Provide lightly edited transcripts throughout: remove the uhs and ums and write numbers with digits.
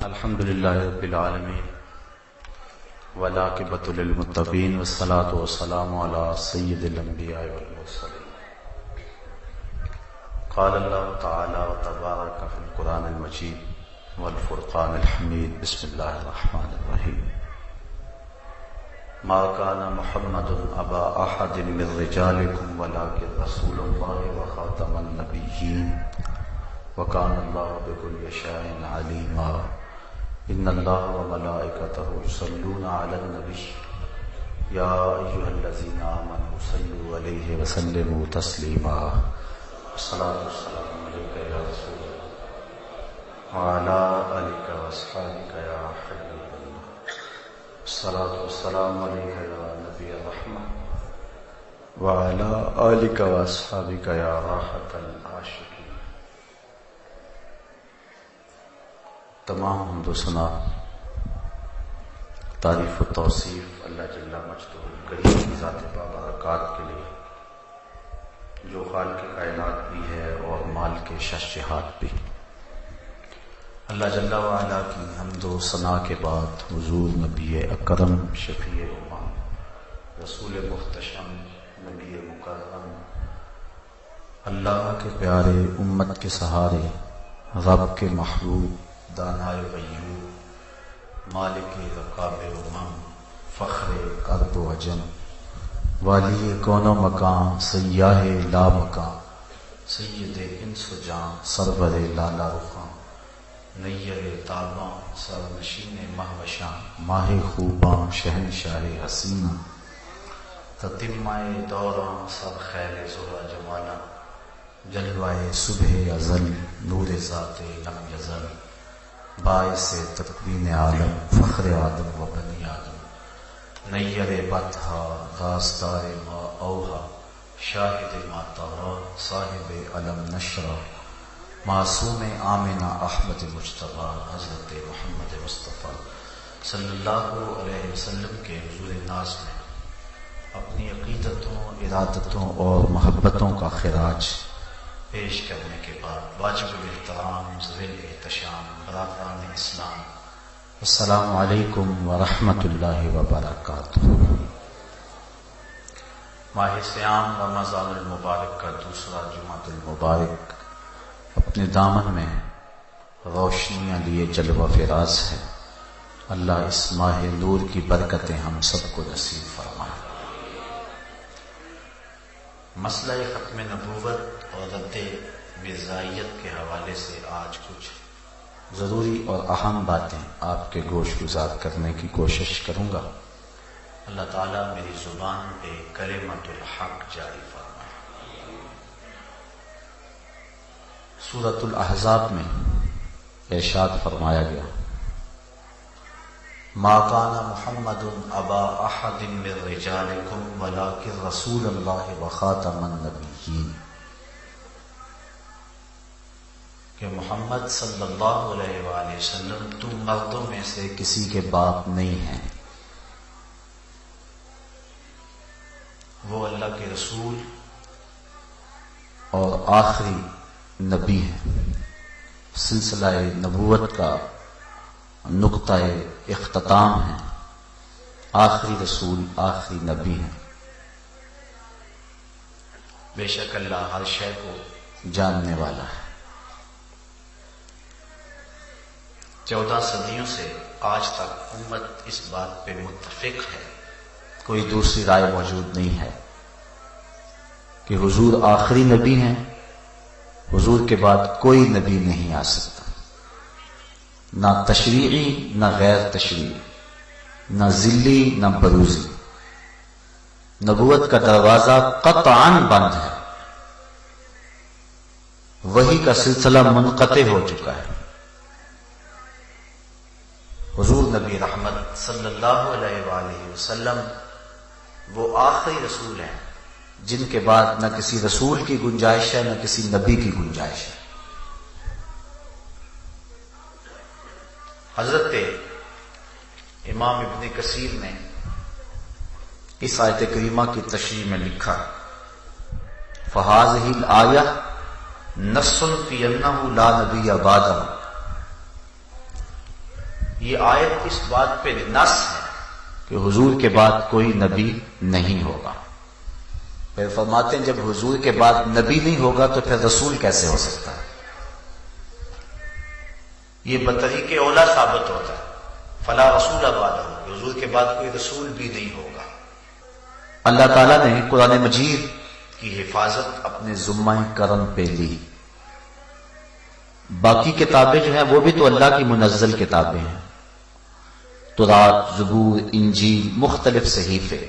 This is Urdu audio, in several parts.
الحمد للہ رب العالمین والعاقبۃ للمتقین والصلاۃ والسلام علی سید الانبیاء والمرسلین. قال اللہ تعالی وتبارک فی القرآن المجید والفرقان الحمید. بسم اللہ الرحمن الرحیم. ما کان محمد ابا احد من رجالکم ولکن رسول اللہ وخاتم النبیین وکان اللہ بکل شیء علیما. ان اللہ وملائکتہ یصلون علی النبی یا ایھا الذین آمنوا صلوا علیہ وسلموا تسلیما. الصلاۃ والسلام علیک یا رسول اللہ وعلی آلک واصحابک یا حبیب اللہ. الصلاۃ والسلام علیک یا نبی الرحمہ وعلی آلک واصحابک یا راحۃ العاشقین. تمام حمد و ثنا، تعریف و توصیف اللہ جل مجدہ الکریم کی ذات بابرکات کے لیے، جو خالق کائنات بھی ہے اور مال کے شہنشاہ بھی. اللہ جل وعلا کی حمد و ثنا کے بعد حضور نبی اکرم شفیع امم رسول محتشم نبی مکرم اللہ کے پیارے امت کے سہارے رب کے محبوب دانائے غیور مالک رقاب امم فخر قلب و عجم والی کون و مکان سیاہ لا مکان سید انس و جان سرور لالا رخان نیر تاباں سرنشین مہوشاں ماہ خوباں شہنشاہ حسینہ تتمہ دوراں سر خیل زہرہ جمالا جلوائے صبح ازل نور ذات لم یزل باعث تکوین عالم فخر آدم و بنی آدم نیر بطحا غازدار ما اوہا شاہد ما طغا صاحب علم نشرہ معصوم آمنہ احمد مجتبی حضرت محمد مصطفیٰ صلی اللہ علیہ وسلم کے حضور ناز میں اپنی عقیدتوں ارادتوں اور محبتوں کا خراج پیش کرنے کے بعد واجب الاحترام ذویل احتشام برادران اسلام، السلام علیکم ورحمۃ اللہ وبرکاتہ. ماہ صیام رمضان المبارک کا دوسرا جمعہ المبارک اپنے دامن میں روشنیاں لیے جلوہ فراز ہے. اللہ اس ماہ نور کی برکتیں ہم سب کو نصیب فرمائے. مسئلہ ختم نبوت اور رد مرزائیت کے حوالے سے آج کچھ ضروری اور اہم باتیں آپ کے گوش گزار کرنے کی کوشش کروں گا. اللہ تعالیٰ میری زبان پہ کلمۃ الحق جاری فرمائے. سورۃ الاحزاب میں ارشاد فرمایا گیا ما کان محمد ابا احد من رجالکم ولکن رسول اللہ وخاتم النبیین، کہ محمد صلی اللہ علیہ وآلہ وسلم تم مردوں میں سے کسی کے باپ نہیں ہیں، وہ اللہ کے رسول اور آخری نبی ہیں. سلسلہ نبوت کا نقطہ اختتام ہے. آخری رسول آخری نبی ہیں. بے شک اللہ ہر شے کو جاننے والا ہے. 14 صدیوں سے آج تک امت اس بات پہ متفق ہے، کوئی دوسری رائے موجود نہیں ہے کہ حضور آخری نبی ہیں. حضور کے بعد کوئی نبی نہیں آ سکتا، نہ تشریعی نہ غیر تشریعی، نہ ذلی نہ بروزی. نبوت کا دروازہ قطعاً بند ہے. وحی کا سلسلہ منقطع ہو چکا ہے. حضور نبی رحمت صلی اللہ علیہ وآلہ وسلم وہ آخری رسول ہیں جن کے بعد نہ کسی رسول کی گنجائش ہے نہ کسی نبی کی گنجائش ہے. حضرت امام ابن کثیر نے اس آیت کریمہ کی تشریح میں لکھا فہذہ الآیہ نص فی انہ لا نبی بعدہ، یہ آیت اس بات پہ نص ہے کہ حضور کے بعد کوئی نبی نہیں ہوگا. پھر فرماتے ہیں جب حضور کے بعد نبی نہیں ہوگا تو پھر رسول کیسے ہو سکتا ہے؟ یہ بطریق اولا ثابت ہوتا ہے. فلا رسول بعدہ، حضور کے بعد کوئی رسول بھی نہیں ہوگا. اللہ تعالیٰ نے قرآن مجید کی حفاظت اپنے ذمہ کرم پہ لی. باقی کتابیں جو ہیں وہ بھی تو اللہ کی منزل کتابیں ہیں، تورات، زبور، انجیل، مختلف صحیفے.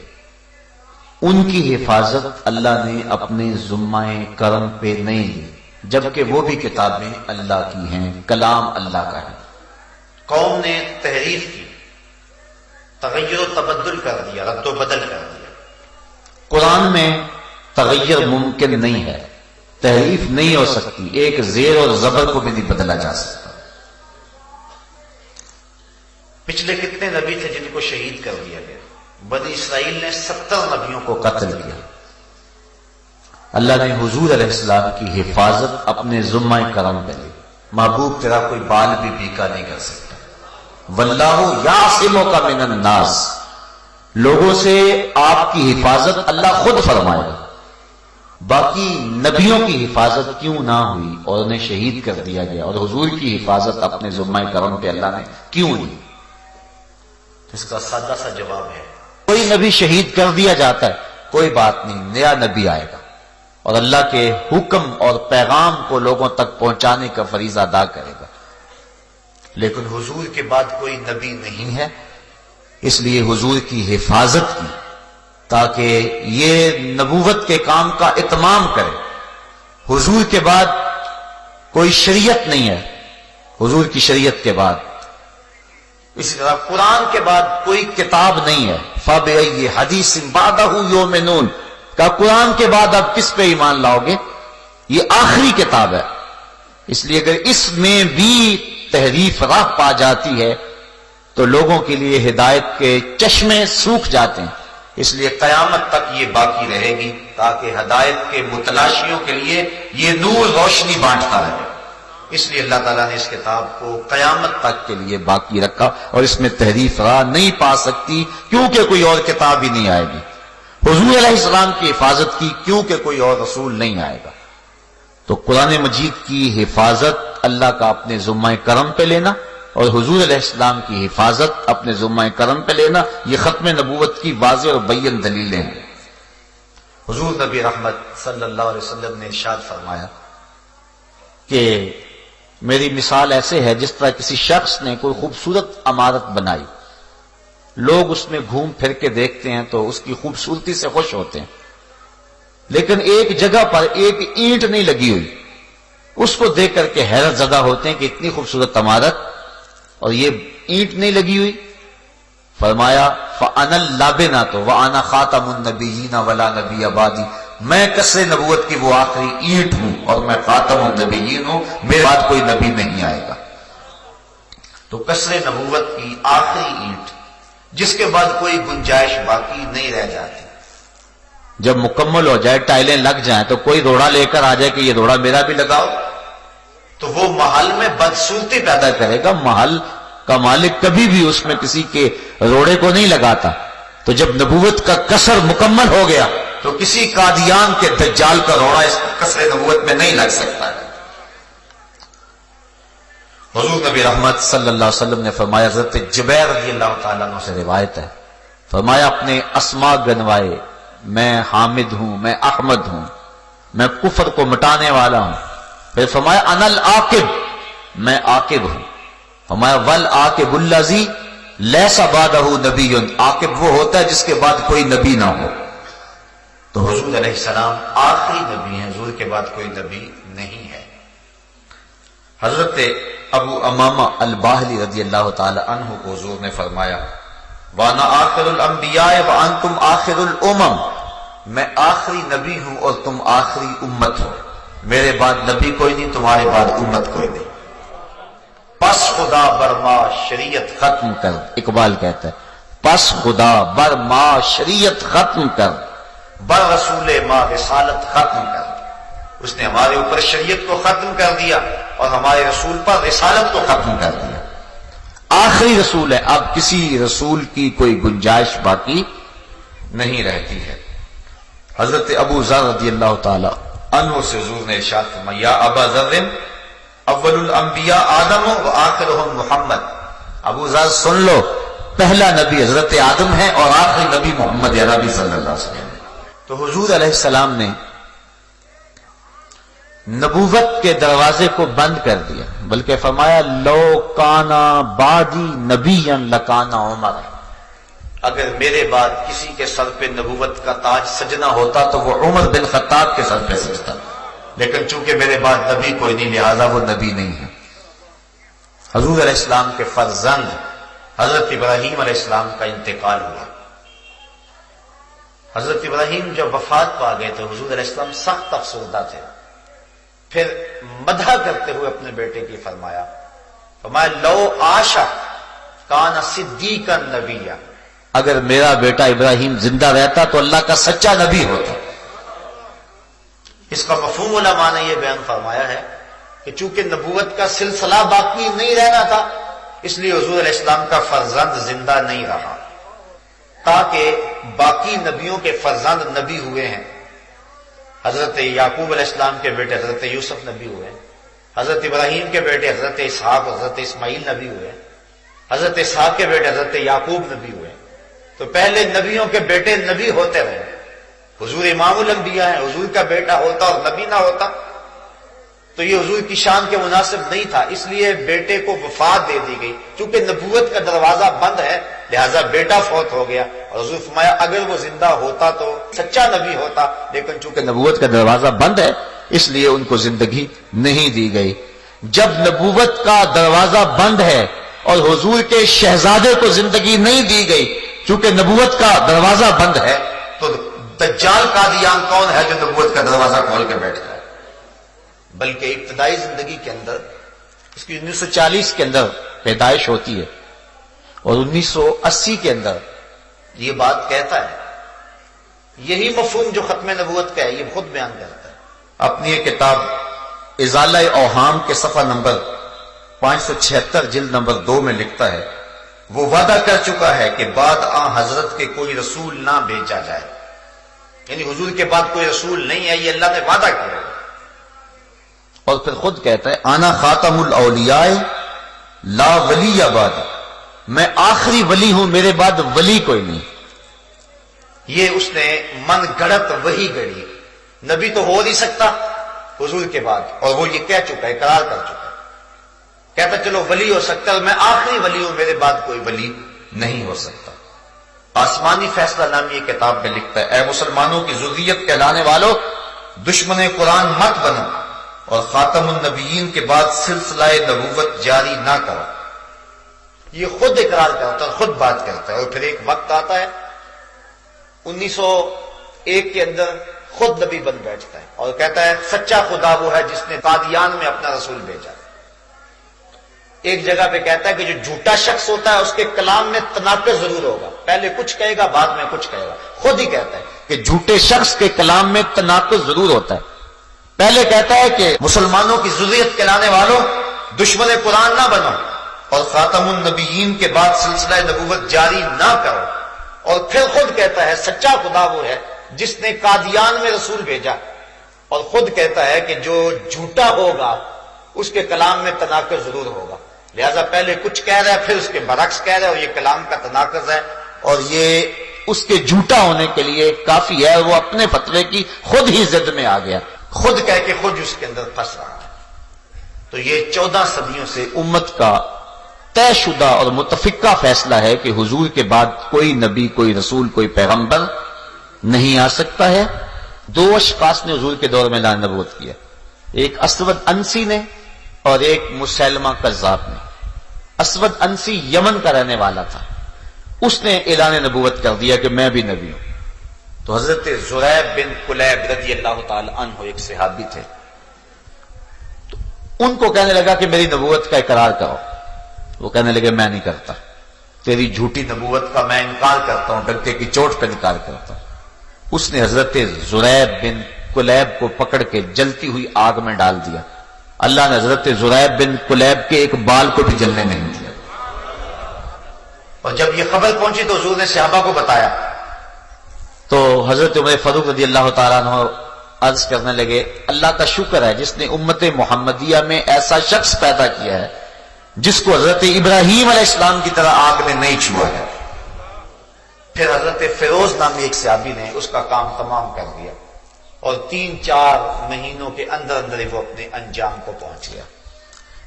ان کی حفاظت اللہ نے اپنے ذمہ کرم پہ نہیں لی، جبکہ وہ بھی کتابیں اللہ کی ہیں، کلام اللہ کا ہے. قوم نے تحریف کی، تغیر و تبدل کر دیا، رد و بدل کر دیا. قرآن میں تغیر ممکن نہیں ہے، تحریف نہیں ہو سکتی، ایک زیر اور زبر کو بھی نہیں بدلا جا سکتا. پچھلے کتنے نبی تھے جن کو شہید کر دیا گیا؟ بنی اسرائیل نے 70 نبیوں کو قتل کیا. اللہ نے حضور علیہ السلام کی حفاظت اپنے ذمہ کرم پہ لی. محبوب تیرا کوئی بال بھی بیکا نہیں کر سکتا. واللہ یعصمک من الناس، لوگوں سے آپ کی حفاظت اللہ خود فرمائے گا. باقی نبیوں کی حفاظت کیوں نہ ہوئی اور انہیں شہید کر دیا گیا، اور حضور کی حفاظت اپنے ذمہ کرم پہ اللہ نے کیوں لی؟ اس کا سادہ سا جواب ہے، کوئی نبی شہید کر دیا جاتا ہے، کوئی بات نہیں، نیا نبی آئے گا اور اللہ کے حکم اور پیغام کو لوگوں تک پہنچانے کا فریضہ ادا کرے گا. لیکن حضور کے بعد کوئی نبی نہیں ہے، اس لیے حضور کی حفاظت کی تاکہ یہ نبوت کے کام کا اتمام کرے. حضور کے بعد کوئی شریعت نہیں ہے، حضور کی شریعت کے بعد. اسی طرح قرآن کے بعد کوئی کتاب نہیں ہے. فَبِأَيِّ حَدِيثٍ بَعْدَهُ يُؤْمِنُونَ، کہ قرآن کے بعد اب کس پہ ایمان لاؤ گے؟ یہ آخری کتاب ہے. اس لیے اگر اس میں بھی تحریف راہ پا جاتی ہے تو لوگوں کے لیے ہدایت کے چشمے سوکھ جاتے ہیں. اس لیے قیامت تک یہ باقی رہے گی تاکہ ہدایت کے متلاشیوں کے لیے یہ نور روشنی بانٹتا رہے. اس لیے اللہ تعالیٰ نے اس کتاب کو قیامت تک کے لیے باقی رکھا، اور اس میں تحریف راہ نہیں پا سکتی کیونکہ کوئی اور کتاب ہی نہیں آئے گی. حضور علیہ السلام کی حفاظت کی کیونکہ کوئی اور رسول نہیں آئے گا. تو قرآن مجید کی حفاظت اللہ کا اپنے ذمہ کرم پہ لینا اور حضور علیہ السلام کی حفاظت اپنے ذمہ کرم پہ لینا، یہ ختم نبوت کی واضح اور بین دلیلیں ہیں. حضور نبی رحمت صلی اللہ علیہ وسلم نے ارشاد فرمایا کہ میری مثال ایسے ہے جس طرح کسی شخص نے کوئی خوبصورت عمارت بنائی، لوگ اس میں گھوم پھر کے دیکھتے ہیں تو اس کی خوبصورتی سے خوش ہوتے ہیں، لیکن ایک جگہ پر ایک اینٹ نہیں لگی ہوئی. اس کو دیکھ کر کے حیرت زدہ ہوتے ہیں کہ اتنی خوبصورت عمارت اور یہ اینٹ نہیں لگی ہوئی. فرمایا فَأَنَا اللَّابِنَةُ وَأَنَا خَاتَمُ النَّبِيِّينَ وَلَا نَبِيَّ بَعْدِي، میں کسر نبوت کی وہ آخری اینٹ ہوں اور میں خاتم النبیین ہوں، میرے بعد کوئی نبی نہیں آئے گا. تو کسر نبوت کی آخری اینٹ جس کے بعد کوئی گنجائش باقی نہیں رہ جاتی. جب مکمل ہو جائے، ٹائلیں لگ جائیں تو کوئی روڑا لے کر آ جائے کہ یہ روڑا میرا بھی لگاؤ، تو وہ محل میں بدصورتی پیدا کرے گا. محل کا مالک کبھی بھی اس میں کسی کے روڑے کو نہیں لگاتا. تو جب نبوت کا کسر مکمل ہو گیا تو کسی قادیان کے دجال کا روڑا اس کسر نبوت میں نہیں لگ سکتا. حضور نبی رحمت صلی اللہ علیہ وسلم نے فرمایا، حضرت جبیر رضی اللہ تعالیٰ عنہ سے روایت ہے، فرمایا اپنے اسماء گنوائے، میں حامد ہوں، میں احمد ہوں، میں کفر کو مٹانے والا ہوں. پھر فرمایا انا العاقب، میں عاقب ہوں. فرمایا والعاقب الذی لیس بعدہ نبی، عاقب وہ ہوتا ہے جس کے بعد کوئی نبی نہ ہو. تو حضور علیہ السلام آخری نبی ہیں، حضور کے بعد کوئی نبی نہیں ہے. حضرت ابو امامہ الباہلی رضی اللہ تعالی عنہ کو حضور نے فرمایا وَأَنَا آخِرُ الْأَنْبِيَاءِ وَأَنْتُمْ آخِرُ الْأُمَمِ، میں آخری نبی ہوں اور تم آخری امت ہو. میرے بعد نبی کوئی نہیں، تمہارے بعد امت کوئی نہیں. پس خدا برما شریعت ختم کر، اقبال کہتا ہے پس خدا برما شریعت ختم کر، بر رسول ما رسالت ختم کر. اس نے ہمارے اوپر شریعت کو ختم کر دیا اور ہمارے رسول پر رسالت کو ختم کر دیا. آخری رسول ہے، اب کسی رسول کی کوئی گنجائش باقی نہیں رہتی ہے۔ حضرت ابو ذر رضی اللہ تعالی عنہ سے حضور نے ارشاد فرمایا، یا ابا ذر اول الانبیاء آدم و آخرهم محمد، ابو ذر سن لو، پہلا نبی حضرت آدم ہے اور آخری نبی محمد عربی صلی اللہ علیہ وسلم۔ تو حضور علیہ السلام نے نبوت کے دروازے کو بند کر دیا، بلکہ فرمایا لو کانا بعدی نبیا لکانا عمر، اگر میرے بعد کسی کے سر پہ نبوت کا تاج سجنا ہوتا تو وہ عمر بن خطاب کے سر پہ سجتا، لیکن چونکہ میرے بعد نبی کوئی نہیں لہذا وہ نبی نہیں ہے۔ حضور علیہ السلام کے فرزند حضرت ابراہیم علیہ السلام کا انتقال ہوا۔ حضرت ابراہیم جب وفات پا گئے تو حضور علیہ السلام سخت افسردہ تھے، پھر مدح کرتے ہوئے اپنے بیٹے کی فرمایا لو عاشا کان صدیقا نبیا، اگر میرا بیٹا ابراہیم زندہ رہتا تو اللہ کا سچا نبی ہوتا۔ اس کا مفہوم علماء نے یہ بیان فرمایا ہے کہ چونکہ نبوت کا سلسلہ باقی نہیں رہنا تھا اس لیے حضور علیہ السلام کا فرزند زندہ نہیں رہا، تاکہ باقی نبیوں کے فرزند نبی ہوئے ہیں۔ حضرت یعقوب علیہ السلام کے بیٹے حضرت یوسف نبی ہوئے، حضرت ابراہیم کے بیٹے حضرت اسحاق حضرت اسماعیل نبی ہوئے، حضرت اسحاق کے بیٹے حضرت یعقوب نبی ہوئے۔ تو پہلے نبیوں کے بیٹے نبی ہوتے رہے، حضور امام الانبیاء ہیں، حضور کا بیٹا ہوتا اور نبی نہ ہوتا تو یہ حضور کی شان کے مناسب نہیں تھا، اس لیے بیٹے کو وفات دے دی گئی۔ چونکہ نبوت کا دروازہ بند ہے لہذا بیٹا فوت ہو گیا، اور حضور فرمایا اگر وہ زندہ ہوتا تو سچا نبی ہوتا، لیکن چونکہ نبوت کا دروازہ بند ہے اس لیے ان کو زندگی نہیں دی گئی۔ جب نبوت کا دروازہ بند ہے اور حضور کے شہزادے کو زندگی نہیں دی گئی چونکہ نبوت کا دروازہ بند ہے، تو دجال قادیان کون ہے جو نبوت کا دروازہ کھول کے بیٹھ جائے؟ بلکہ ابتدائی زندگی کے اندر اس کی 1940 کے اندر پیدائش ہوتی ہے اور 1980 کے اندر یہ بات کہتا ہے۔ یہی مفہوم جو ختم نبوت کا ہے یہ خود بیان کرتا ہے اپنی یہ کتاب ازالہ اوہام کے صفحہ نمبر 576 جلد نمبر 2 میں لکھتا ہے، وہ وعدہ کر چکا ہے کہ بعد حضرت کے کوئی رسول نہ بھیجا جائے، یعنی حضور کے بعد کوئی رسول نہیں ہے، یہ اللہ نے وعدہ کیا ہے۔ اور پھر خود کہتا ہے انا خاتم الاولیاء لا ولی بعد، میں آخری ولی ہوں، میرے بعد ولی کوئی نہیں۔ یہ اس نے من گڑت وہی گڑی، نبی تو ہو نہیں سکتا حضور کے بعد، اور وہ یہ کہہ چکا ہے، اقرار کر چکا ہے، کہتا چلو ولی ہو سکتا ہے، میں آخری ولی ہوں، میرے بعد کوئی ولی نہیں ہو سکتا۔ آسمانی فیصلہ نامی یہ کتاب میں لکھتا ہے، اے مسلمانوں کی ذریت کہلانے والوں، دشمن قرآن مت بنو اور خاتم النبیین کے بعد سلسلہ نبوت جاری نہ کرو۔ یہ خود اقرار کرتا ہے، خود بات کرتا ہے، اور پھر ایک وقت آتا ہے 1901 کے اندر خود نبی بن بیٹھتا ہے اور کہتا ہے سچا خدا وہ ہے جس نے قادیان میں اپنا رسول بھیجا۔ ایک جگہ پہ کہتا ہے کہ جو جھوٹا شخص ہوتا ہے اس کے کلام میں تناقض ضرور ہوگا، پہلے کچھ کہے گا بعد میں کچھ کہے گا، خود ہی کہتا ہے کہ جھوٹے شخص کے کلام میں تناقض ضرور ہوتا ہے۔ پہلے کہتا ہے کہ مسلمانوں کی ذریت کہلانے والوں، دشمن قرآن نہ بنو اور خاتم النبیین کے بعد سلسلہ نبوت جاری نہ کرو، اور پھر خود کہتا ہے سچا خدا وہ ہے جس نے قادیان میں رسول بھیجا، اور خود کہتا ہے کہ جو جھوٹا ہوگا اس کے کلام میں تناقض ضرور ہوگا، لہذا پہلے کچھ کہہ رہا ہے پھر اس کے برعکس کہہ رہا ہے، اور یہ کلام کا تناقض ہے، اور یہ اس کے جھوٹا ہونے کے لیے کافی ہے، وہ اپنے فتوے کی خود ہی ضد میں آ گیا، خود کہہ کے خود اس کے اندر پھنس رہا ہے۔ تو یہ 14 صدیوں سے امت کا طے شدہ اور متفقہ فیصلہ ہے کہ حضور کے بعد کوئی نبی، کوئی رسول، کوئی پیغمبر نہیں آ سکتا ہے۔ 2 اشخاص نے حضور کے دور میں اعلان نبوت کیا، ایک اسود انسی نے اور ایک مسلمہ کذاب نے۔ اسود انسی یمن کا رہنے والا تھا، اس نے اعلان نبوت کر دیا کہ میں بھی نبی ہوں۔ تو حضرت زریب بن کلیب رضی اللہ تعالی عنہ ایک صحابی تھے، تو ان کو کہنے لگا کہ میری نبوت کا اقرار کرو، وہ کہنے لگے میں نہیں کرتا، تیری جھوٹی نبوت کا میں انکار کرتا ہوں، ڈنکے کی چوٹ پہ انکار کرتا ہوں۔ اس نے حضرت زریب بن کلیب کو پکڑ کے جلتی ہوئی آگ میں ڈال دیا، اللہ نے حضرت زریب بن کلیب کے ایک بال کو بھی جلنے نہیں دیا۔ اور جب یہ خبر پہنچی تو حضور نے صحابہ کو بتایا تو حضرت عمر فاروق رضی اللہ تعالیٰ عنہ عرض کرنے لگے اللہ کا شکر ہے جس نے امت محمدیہ میں ایسا شخص پیدا کیا ہے جس کو حضرت ابراہیم علیہ السلام کی طرح آگ نے نہیں چھوا ہے۔ پھر حضرت فیروز نامی ایک صحابی نے اس کا کام تمام کر دیا اور 3-4 مہینوں کے اندر اندر ہی وہ اپنے انجام کو پہنچ گیا۔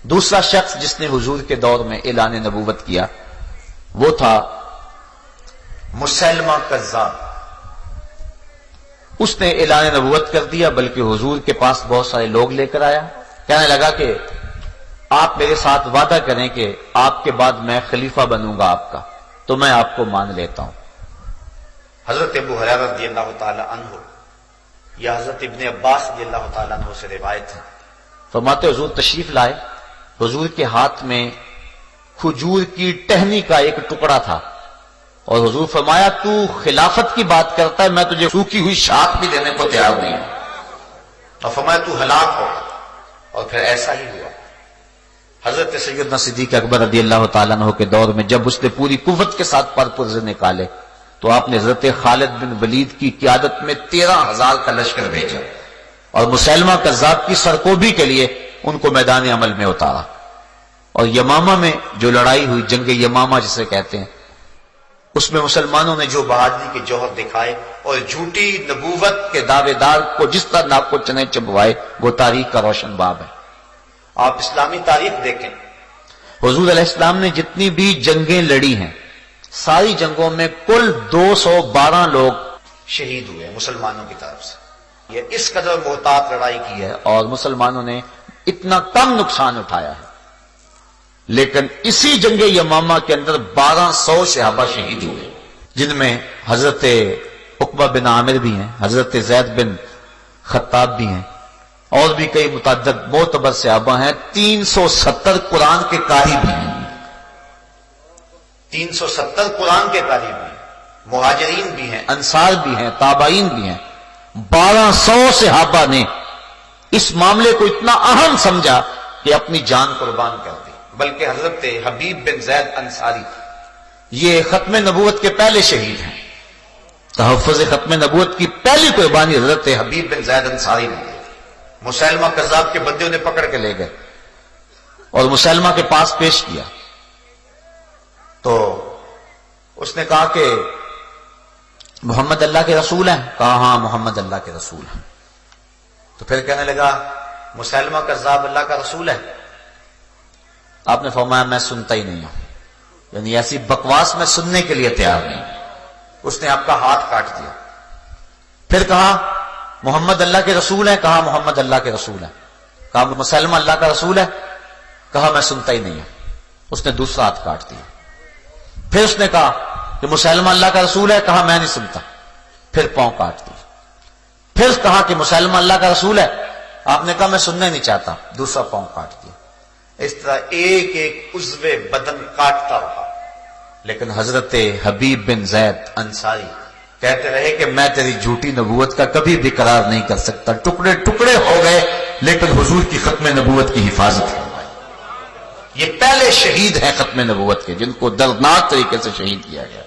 دوسرا شخص جس نے حضور کے دور میں اعلان نبوت کیا وہ تھا مسیلمہ کذاب۔ اس نے اعلان نبوت کر دیا، بلکہ حضور کے پاس بہت سارے لوگ لے کر آیا، کہنے لگا کہ آپ میرے ساتھ وعدہ کریں کہ آپ کے بعد میں خلیفہ بنوں گا آپ کا، تو میں آپ کو مان لیتا ہوں۔ حضرت ابو ہریرہ رضی اللہ تعالی عنہ یا حضرت ابن عباس رضی اللہ تعالی عنہ سے روایت ہے، فرماتے حضور تشریف لائے، حضور کے ہاتھ میں کھجور کی ٹہنی کا ایک ٹکڑا تھا، اور حضور فرمایا تو خلافت کی بات کرتا ہے، میں تجھے سوکھی ہوئی شاخ بھی دینے کو تیار نہیں ہوں، اور فرمایا تو ہلاک ہو، اور پھر ایسا ہی ہوا۔ حضرت سیدنا صدیق اکبر رضی اللہ تعالیٰ عنہ کے دور میں جب اس نے پوری قوت کے ساتھ پر پرزے نکالے تو آپ نے حضرت خالد بن ولید کی قیادت میں 13,000 کا لشکر بھیجا اور مسیلمہ کذاب کی سرکوبی کے لیے ان کو میدان عمل میں اتارا، اور یمامہ میں جو لڑائی ہوئی، جنگ یمامہ جسے کہتے ہیں، اس میں مسلمانوں نے جو بہادری کے جوہر دکھائے اور جھوٹی نبوت کے دعوے دار کو جس طرح ناک کو چنے چبوائے، وہ تاریخ کا روشن باب ہے۔ آپ اسلامی تاریخ دیکھیں، حضور علیہ السلام نے جتنی بھی جنگیں لڑی ہیں ساری جنگوں میں کل 212 لوگ شہید ہوئے مسلمانوں کی طرف سے۔ یہ اس قدر محتاط لڑائی کی ہے اور مسلمانوں نے اتنا کم نقصان اٹھایا ہے، لیکن اسی جنگ یمامہ کے اندر 1200 صحابہ شہید ہوئے، جن میں حضرت عقبہ بن عامر بھی ہیں، حضرت زید بن خطاب بھی ہیں، اور بھی کئی متعدد معتبر صحابہ ہیں۔ 370 قرآن کے قاری بھی ہیں، 370 قرآن کے قاری بھی ہیں، مہاجرین بھی ہیں، انصار بھی ہیں، تابعین بھی ہیں۔ 1200 صحابہ نے اس معاملے کو اتنا اہم سمجھا کہ اپنی جان قربان کر دی، بلکہ حضرت حبیب بن زید انصاری یہ ختم نبوت کے پہلے شہید ہیں۔ تحفظ ختم نبوت کی پہلی قربانی حضرت حبیب بن زید انصاری نے دی۔ مسیلمہ کذاب کے بندے انہیں پکڑ کے لے گئے اور مسیلمہ کے پاس پیش کیا تو اس نے کہا کہ محمد اللہ کے رسول ہیں؟ کہا ہاں محمد اللہ کے رسول ہیں۔ تو پھر کہنے لگا مسیلمہ کذاب اللہ کا رسول ہے؟ آپ نے فرمایا میں سنتا ہی نہیں ہوں، یعنی ایسی بکواس میں سننے کے لیے تیار نہیں۔ اس نے آپ کا ہاتھ کاٹ دیا۔ پھر کہا محمد اللہ کے رسول ہے؟ کہا محمد اللہ کے رسول ہے۔ کہا مسیلمہ اللہ کا رسول ہے؟ کہا میں سنتا ہی نہیں ہوں۔ اس نے دوسرا ہاتھ کاٹ دیا۔ پھر اس نے کہا کہ مسیلمہ اللہ کا رسول ہے؟ کہا میں نہیں سنتا۔ پھر پاؤں کاٹ دی۔ پھر کہا کہ مسیلمہ اللہ کا رسول ہے؟ آپ نے کہا میں سننا نہیں چاہتا۔ دوسرا پاؤں کاٹ دیا۔ اس طرح ایک ایک عضو بدن کاٹتا رہا، لیکن حضرت حبیب بن زید انصاری کہتے رہے کہ میں تیری جھوٹی نبوت کا کبھی بھی قرار نہیں کر سکتا۔ ٹکڑے ٹکڑے ہو گئے لیکن حضور کی ختم نبوت کی حفاظت فرمائی۔ یہ پہلے شہید ہیں ختم نبوت کے، جن کو دردناک طریقے سے شہید کیا گیا۔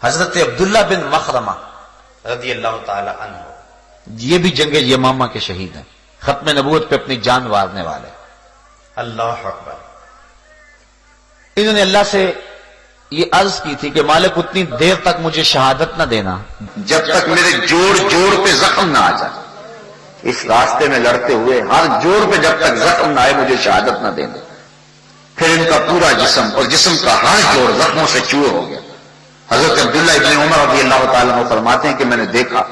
حضرت عبداللہ بن مخرمہ رضی اللہ تعالی عنہ یہ بھی جنگ یمامہ کے شہید ہیں، ختم نبوت پہ اپنی جان وارنے والے۔ اللہ اکبر۔ انہوں نے اللہ سے یہ عرض کی تھی کہ مالک اتنی دیر تک مجھے شہادت نہ دینا جب تک میرے جوڑ جوڑ پہ زخم نہ آ جائے۔ اس راستے میں لڑتے ہوئے ہر جوڑ پہ جب تک زخم نہ آئے مجھے شہادت نہ دینا۔ پھر ان کا پورا جسم اور جسم کا ہر جوڑ زخموں سے چور ہو گیا۔ حضرت عبداللہ ابن عمر رضی اللہ تعالیٰ عنہ فرماتے ہیں کہ میں نے دیکھا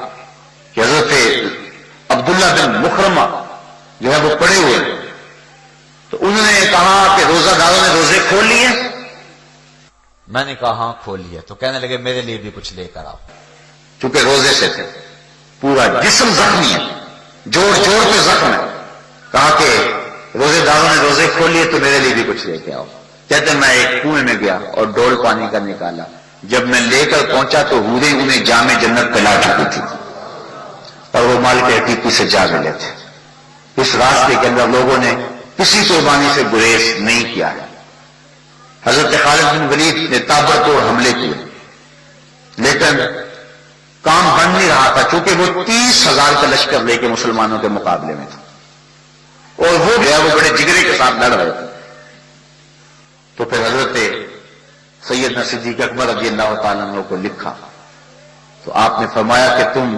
کہ حضرت عبداللہ بن مخرمہ جو ہے وہ پڑے ہوئے، تو انہوں نے کہا کہ روزہ داروں نے روزے کھول لیے؟ میں نے کہا ہاں کھول لیے۔ تو کہنے لگے میرے لیے بھی کچھ لے کر آؤ، چونکہ روزے سے تھے، پورا جسم زخمی ہے، جوڑ جوڑ پہ زخم ہے۔ کہا کہ روزے داروں نے روزے کھول لیے تو میرے لیے بھی کچھ لے کے آؤ۔ کہتے میں ایک کنویں میں گیا اور ڈول پانی کا نکالا، جب میں لے کر پہنچا تو حوریں انہیں جام جنت پلا چکی تھی اور وہ مال کے حقیقی سے جا ملے تھے۔ اس راستے کے اندر لوگوں نے کسی قربانی سے گریز نہیں کیا ہے۔ حضرت خالد بن ولید نے تابڑتوڑ حملے کیے، لیکن کام بن نہیں رہا تھا، چونکہ وہ 30,000 کا لشکر لے کے مسلمانوں کے مقابلے میں تھا، اور وہ بڑے جگرے کے ساتھ لڑ رہے تھے۔ تو پھر حضرت سیدنا صدیق اکبر رضی اللہ تعالیٰ عنہ کو لکھا، تو آپ نے فرمایا کہ تم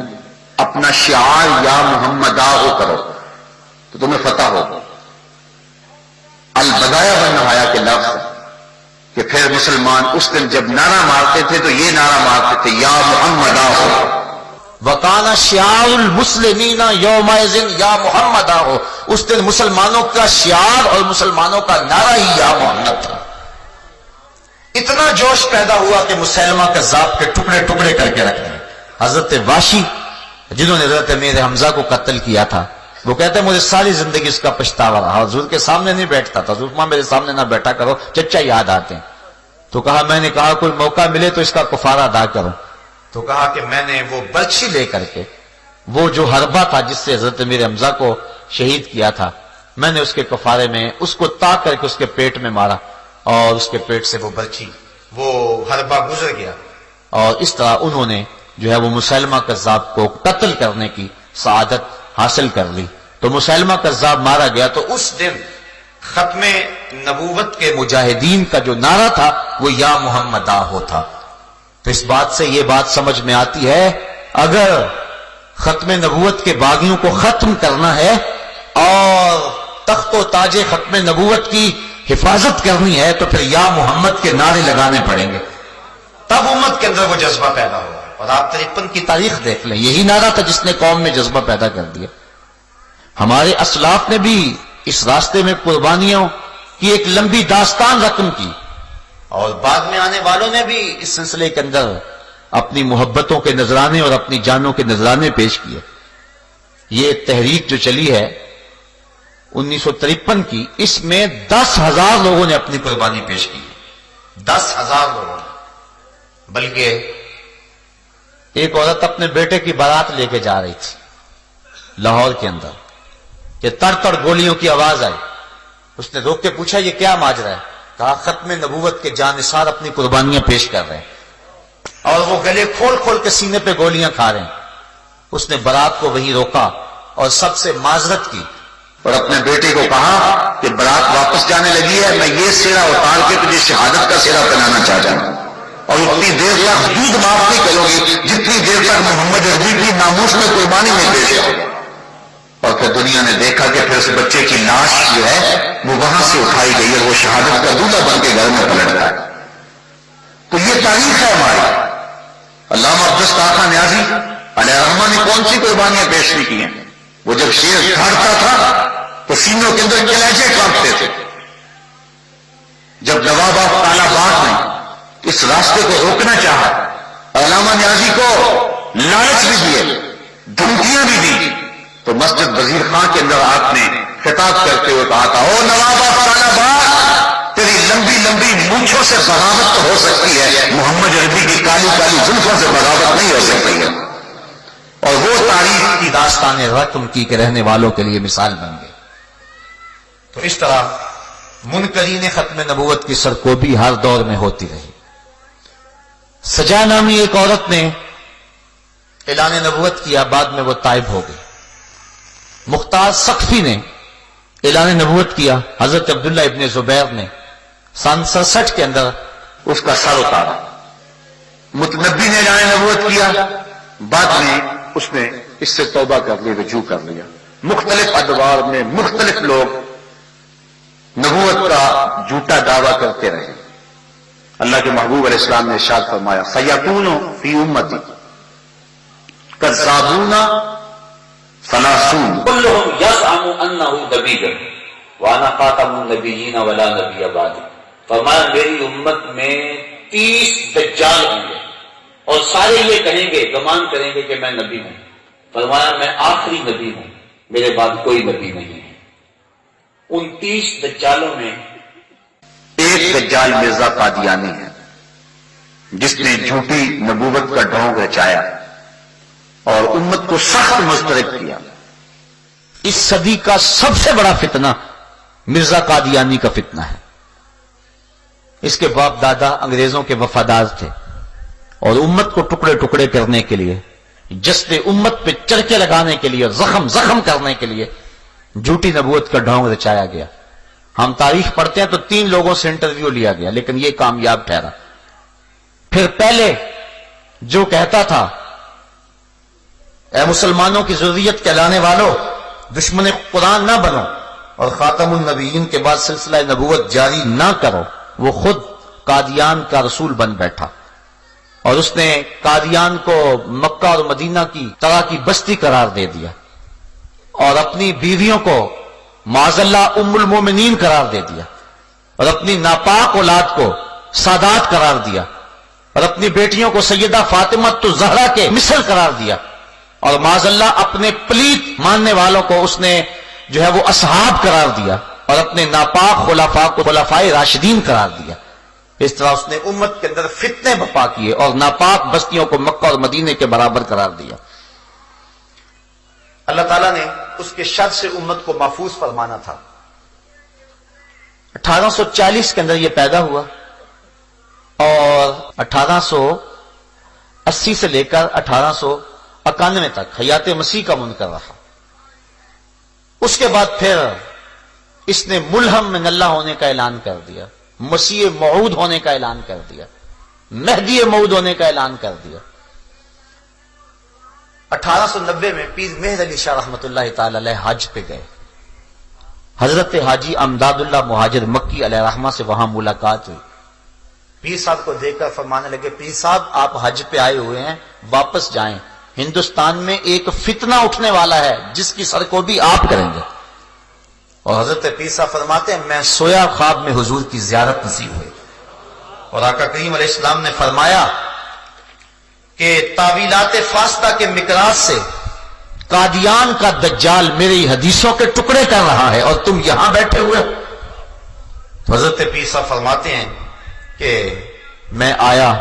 اپنا شعار یا محمد ہو کرو تو تمہیں فتح ہوگا۔ البدایا والنہایا کے لفظ کہ پھر مسلمان اس دن جب نعرہ مارتے تھے تو یہ نعرہ مارتے تھے یا محمد ہو، وکانا شعار المسلمین یومئذ یا محمد ہو، اس دن مسلمانوں کا شعار اور مسلمانوں کا نعرہ ہی یا محمد تھا۔ اتنا جوش پیدا ہوا کہ مسیلمہ کذاب کے ٹکڑے ٹکڑے کر کے رکھ دیں۔ حضرت واشی جنہوں نے حضرت امیر حمزہ کو قتل کیا تھا، وہ کہتے ہیں مجھے ساری زندگی اس کا پچھتاوا رہا، حضور کے سامنے نہیں بیٹھتا تھا، حضور میرے سامنے نہ بیٹھا کرو، چچا یاد آتے ہیں۔ تو کہا میں نے کہا کوئی موقع ملے تو اس کا کفارہ ادا کرو، تو کہا کہ میں نے وہ برچھی لے کر کے وہ جو حربہ تھا جس سے حضرت امیر حمزہ کو شہید کیا تھا، میں نے اس کے کفارے میں اس کو تاک کر کے اس کے پیٹ میں مارا، اور اس کے پیٹ سے وہ برچھی وہ حربہ گزر گیا، اور اس طرح انہوں نے جو ہے وہ مسیلمہ کذاب کو قتل کرنے کی سعادت حاصل کر لی۔ تو مسیلمہ کذاب مارا گیا، تو اس دن ختم نبوت کے مجاہدین کا جو نعرہ تھا وہ یا محمد ہو تھا۔ تو اس بات سے یہ بات سمجھ میں آتی ہے اگر ختم نبوت کے باغیوں کو ختم کرنا ہے اور تخت و تاج ختم نبوت کی حفاظت کرنی ہے تو پھر یا محمد کے نعرے لگانے پڑیں گے، تب امت کے اندر وہ جذبہ پیدا ہوگا۔ اور آپ 53 کی تاریخ دیکھ لیں، یہی نعرہ تھا جس نے قوم میں جذبہ پیدا کر دیا۔ ہمارے اسلاف نے بھی اس راستے میں قربانیوں کی ایک لمبی داستان رقم کی، اور بعد میں آنے والوں نے بھی اس سلسلے کے اندر اپنی محبتوں کے نذرانے اور اپنی جانوں کے نذرانے پیش کیے۔ یہ تحریک جو چلی ہے 1953 کی، اس میں 10,000 لوگوں نے اپنی قربانی پیش کی، 10,000 لوگوں نے۔ بلکہ ایک عورت اپنے بیٹے کی بارات لے کے جا رہی تھی لاہور کے اندر کہ تڑ تڑ گولیوں کی آواز آئی، اس نے روک کے پوچھا یہ کیا ماجرا ہے؟ کہا ختم نبوت کے جانثار اپنی قربانیاں پیش کر رہے ہیں اور وہ گلے کھول کھول کے سینے پہ گولیاں کھا رہے ہیں۔ اس نے بارات کو وہیں روکا اور سب سے معذرت کی اور اپنے بیٹے کو کہا کہ بارات واپس جانے لگی ہے، میں یہ سیرا اتار کے تجھے شہادت کا سیرا پہنانا چاہتا ہوں، اور اتنی دیر تک دودھ معاف نہیں کرو گی جتنی دیر تک محمد عربی کی ناموس میں قربانی نہیں پیش ہو۔ اور پھر دنیا نے دیکھا کہ پھر اس بچے کی لاش جو ہے وہ وہاں سے اٹھائی گئی اور وہ شہادت کا دودھا بن کے گھر میں پلٹتا ہے۔ تو یہ تاریخ ہے ہماری۔ علامہ عبدالرحمن طاقہ نیازی علیہ الرحمہ نے کون سی قربانیاں پیش نہیں کی ہیں؟ وہ جب شیر جھاڑتا تھا تو سینوں کے اندر کلیجے کانپتے تھے۔ جب نواب آف تالا باغ نے اس راستے کو روکنا چاہا، علامہ نیازی کو لالچ بھی دیے، دھمکیاں بھی دی، تو مسجد وزیر خان کے اندر آپ نے خطاب کرتے ہوئے کہا تھا او نواب آف تالا باغ، تیری لمبی لمبی مونچھوں سے بغاوت تو ہو سکتی ہے، محمد عربی کی کالی کالی زلفوں سے بغاوت نہیں ہو سکتی ہے۔ اور وہ تاریخ کی داستان رقم کی کہ رہنے والوں کے لیے مثال بن گئی۔ تو اس طرح منکرین ختم نبوت کی سرکوبی ہر دور میں ہوتی رہی۔ سجا نامی ایک عورت نے اعلان نبوت کیا، بعد میں وہ طائب ہو گئی۔ مختار سقفی نے اعلان نبوت کیا، حضرت عبداللہ ابن زبیر نے سن 67 کے اندر اس کا سر اتارا۔ متنبی نے اعلان نبوت کیا، بعد میں اس نے اس سے توبہ کر لی، رجوع کر لیا۔ مختلف ادوار میں مختلف لوگ نبوت کا جھوٹا دعویٰ کرتے رہے۔ اللہ کے محبوب علیہ السلام نے ارشاد فرمایا سیکون فی امتی کذابون ثلاثون كلهم يزعم انه نبی وانا خاتم النبیین ولا نبی بعد۔ فرمایا میری امت میں 30 دجال ہوں گے اور سارے یہ کہیں گے، گمان کریں گے کہ میں نبی ہوں۔ فرمایا میں آخری نبی ہوں، میرے بعد کوئی نبی نہیں ہے۔ ان 30 دجالوں میں ایک دجال مرزا قادیانی ہے جس نے جھوٹی نبوت کا ڈھونگ رچایا اور امت کو سخت مضطرب کیا۔ اس صدی کا سب سے بڑا فتنہ مرزا قادیانی کا فتنہ ہے۔ اس کے باپ دادا انگریزوں کے وفادار تھے اور امت کو ٹکڑے ٹکڑے کرنے کے لیے، جسد امت پہ چرکے لگانے کے لیے، زخم زخم کرنے کے لیے جھوٹی نبوت کا ڈھونگ رچایا گیا. ہم تاریخ پڑھتے ہیں تو 3 لوگوں سے انٹرویو لیا گیا لیکن یہ کامیاب ٹھہرا. پھر پہلے جو کہتا تھا اے مسلمانوں کی ضروریت کہلانے والوں، دشمن قرآن نہ بنو اور خاتم النبیین کے بعد سلسلہ نبوت جاری نہ کرو، وہ خود قادیان کا رسول بن بیٹھا اور اس نے قادیان کو مکہ اور مدینہ کی طرح کی بستی قرار دے دیا اور اپنی بیویوں کو معاذ اللہ ام المومنین قرار دے دیا اور اپنی ناپاک اولاد کو سادات قرار دیا اور اپنی بیٹیوں کو سیدہ فاطمہ الزہرا کے مثل قرار دیا اور معاذ اللہ اپنے پلیت ماننے والوں کو اس نے جو ہے وہ اصحاب قرار دیا اور اپنے ناپاک خلفاء کو خلفائے راشدین قرار دیا. اس طرح اس نے امت کے اندر فتنے بپا کیے اور ناپاک بستیوں کو مکہ اور مدینے کے برابر قرار دیا. اللہ تعالیٰ نے اس کے شر سے امت کو محفوظ فرمانا تھا. 1840 کے اندر یہ پیدا ہوا اور 1880 سے لے کر 1891 تک حیات مسیح کا منکر رہا. اس کے بعد پھر اس نے ملہم من اللہ ہونے کا اعلان کر دیا، مسیح موعود ہونے کا اعلان کر دیا، مہدی موعود ہونے کا اعلان کر دیا. 1890 میں پیر مہر علی شاہ رحمۃ اللہ تعالی علیہ حج پہ گئے. حضرت حاجی امداد اللہ مہاجر مکی علیہ رحمہ سے وہاں ملاقات ہوئی. پیر صاحب کو دیکھ کر فرمانے لگے پیر صاحب آپ حج پہ آئے ہوئے ہیں، واپس جائیں، ہندوستان میں ایک فتنہ اٹھنے والا ہے جس کی سر کو بھی آپ کریں گے. اور حضرت پیر صاحب فرماتے ہیں میں سویا خواب میں حضور کی زیارت نصیب ہوئی اور آقا کریم علیہ السلام نے فرمایا کہ تعویلات فاسدہ کے مقراض سے قادیان کا دجال میری حدیثوں کے ٹکڑے کر رہا ہے اور تم یہاں بیٹھے ہوئے. حضرت پیر صاحب فرماتے ہیں کہ میں آیا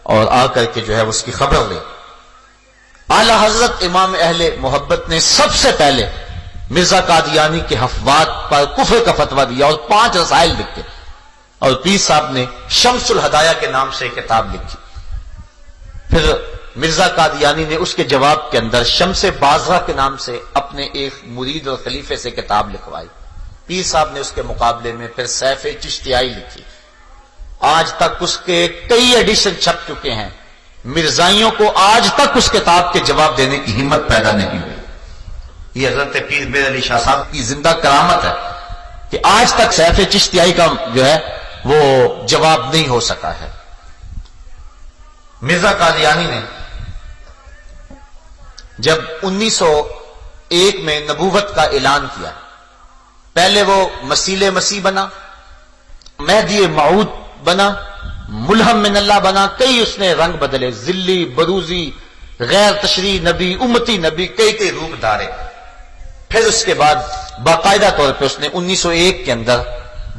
اور آ کر کے جو ہے اس کی خبر لی. اعلی حضرت امام اہل محبت نے سب سے پہلے مرزا قادیانی کے حفوات پر کفر کا فتویٰ دیا اور 5 رسائل لکھے اور پیر صاحب نے شمس الہدایہ کے نام سے ایک کتاب لکھی. پھر مرزا قادیانی نے اس کے جواب کے اندر شمس بازرہ کے نام سے اپنے ایک مرید اور خلیفے سے کتاب لکھوائی. پیر صاحب نے اس کے مقابلے میں پھر سیف چشتیائی لکھی. آج تک اس کے کئی ایڈیشن چھپ چکے ہیں. مرزائیوں کو آج تک اس کتاب کے جواب دینے کی ہمت پیدا نہیں ہوئی. یہ حضرت پیر مہر علی شاہ صاحب کی زندہ کرامت ہے کہ آج تک سیف چشتیائی کا جو ہے وہ جواب نہیں ہو سکا ہے. مرزا قادیانی نے جب 1901 میں نبوت کا اعلان کیا، پہلے وہ مسیح مسیح بنا، مہدی موعود بنا، ملہم من اللہ بنا، کئی اس نے رنگ بدلے، ذلی، بروزی، غیر تشریح نبی، امتی نبی، کئی روپ دھارے. پھر اس کے بعد باقاعدہ طور پہ اس نے 1901 کے اندر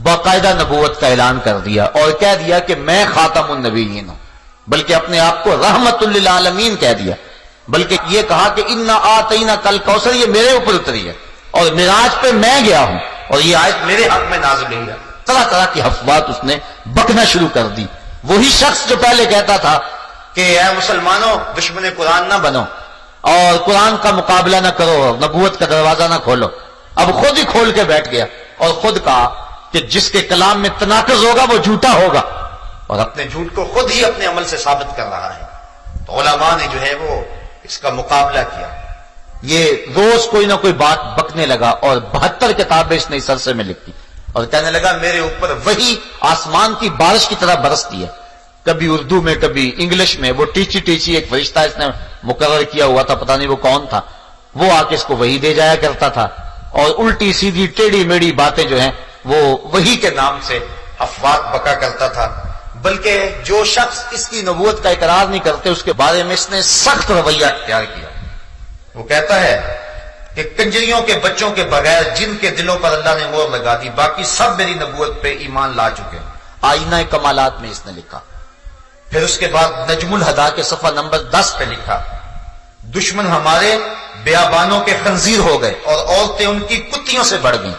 باقاعدہ نبوت کا اعلان کر دیا اور کہہ دیا کہ میں خاتم النبیین ہوں، بلکہ اپنے آپ کو رحمت للعالمین کہہ دیا، بلکہ یہ کہا کہ انا آتینا کل کوثر یہ میرے اوپر اتری ہے اور معراج پہ میں گیا ہوں اور یہ آیت میرے حق میں نازل ہوئی ہے. طرح طرح کی افواہات اس نے بکنا شروع کر دی. وہی شخص جو پہلے کہتا تھا کہ اے مسلمانوں دشمن قرآن نہ بنو اور قرآن کا مقابلہ نہ کرو، نبوت کا دروازہ نہ کھولو، اب خود ہی کھول کے بیٹھ گیا اور خود کہا کہ جس کے کلام میں تناقض ہوگا وہ جھوٹا ہوگا اور اپنے جھوٹ کو خود ہی اپنے عمل سے ثابت کر رہا ہے. تو علماء نے جو ہے وہ اس کا مقابلہ کیا. یہ روز کوئی نہ کوئی بات بکنے لگا اور 72 کتابیں اس نے سرسے میں لکھی اور کہنے لگا میرے اوپر وہی آسمان کی بارش کی طرح برستی ہے، کبھی اردو میں کبھی انگلش میں. وہ ٹیچی ایک فرشتہ اس نے مقرر کیا ہوا تھا، پتہ نہیں وہ کون تھا، وہ آ کے اس کو وہی دے جایا کرتا تھا اور الٹی سیدھی ٹیڑھی میڑھی باتیں جو ہیں وہ وہی کے نام سے افواہ بکا کرتا تھا. بلکہ جو شخص اس کی نبوت کا اقرار نہیں کرتے اس کے بارے میں اس نے سخت رویہ اختیار کیا. وہ کہتا ہے کہ کنجریوں کے بچوں کے بغیر جن کے دلوں پر اللہ نے مہر لگا دی باقی سب میری نبوت پہ ایمان لا چکے ہیں. آئینہ کمالات میں اس نے لکھا. پھر اس کے بعد نجم الہدا کے صفحہ نمبر 10 پہ لکھا دشمن ہمارے بیابانوں کے خنزیر ہو گئے اور عورتیں ان کی کتیوں سے بڑھ گئیں.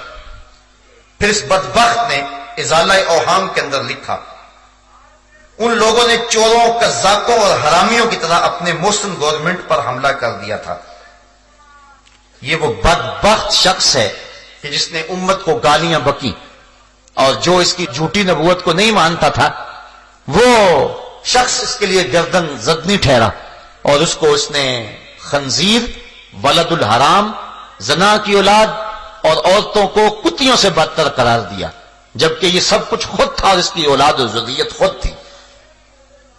پھر اس بدبخت نے ازالہ اوہام کے اندر لکھا، ان لوگوں نے چوروں، قزاقوں اور حرامیوں کی طرح اپنے محسن گورنمنٹ پر حملہ کر دیا تھا۔ یہ وہ بدبخت شخص ہے کہ جس نے امت کو گالیاں بکی، اور جو اس کی جھوٹی نبوت کو نہیں مانتا تھا وہ شخص اس کے لیے گردن زدنی ٹھہرا، اور اس کو اس نے خنزیر، ولد الحرام، زنا کی اولاد اور عورتوں کو کتیوں سے بدتر قرار دیا، جبکہ یہ سب کچھ خود تھا اور اس کی اولاد و ذریت خود تھی۔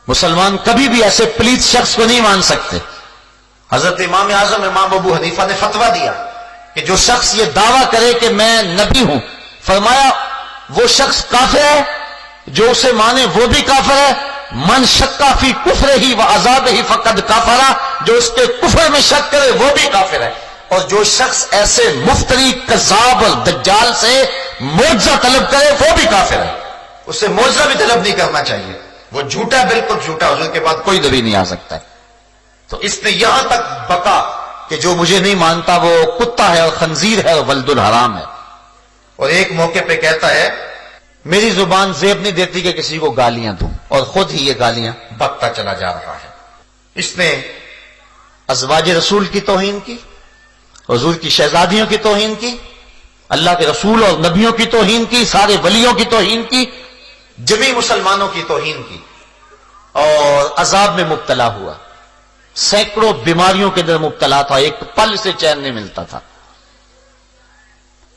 مسلمان کبھی بھی ایسے پلیت شخص کو نہیں مان سکتے۔ حضرت امام اعظم امام ابو حنیفہ نے فتویٰ دیا کہ جو شخص یہ دعویٰ کرے کہ میں نبی ہوں، فرمایا وہ شخص کافر ہے، جو اسے مانے وہ بھی کافر ہے۔ من شکا فی کفر ہی و عذاب ہی فقد کافرہ، جو اس کے کفر میں شک کرے وہ بھی کافر ہے۔ اور جو شخص ایسے مفتری، کذاب اور دجال سے معجزہ طلب کرے وہ بھی کافر ہے۔ اسے معجزہ بھی طلب نہیں کرنا چاہیے، وہ جھوٹا، بالکل جھوٹا، حضور کے بعد کوئی نبی نہیں آ سکتا ہے۔ تو اس نے یہاں تک بکا کہ جو مجھے نہیں مانتا وہ کتا ہے اور خنزیر ہے اور ولد الحرام ہے۔ اور ایک موقع پہ کہتا ہے میری زبان زیب نہیں دیتی کہ کسی کو گالیاں دوں، اور خود ہی یہ گالیاں بکتا چلا جا رہا ہے۔ اس نے ازواج رسول کی توہین کی، حضور کی شہزادیوں کی توہین کی، اللہ کے رسول اور نبیوں کی توہین کی، سارے ولیوں کی توہین کی، جمی مسلمانوں کی توہین کی، اور عذاب میں مبتلا ہوا، سینکڑوں بیماریوں کے اندر مبتلا تھا، ایک پل سے چین نہیں ملتا تھا۔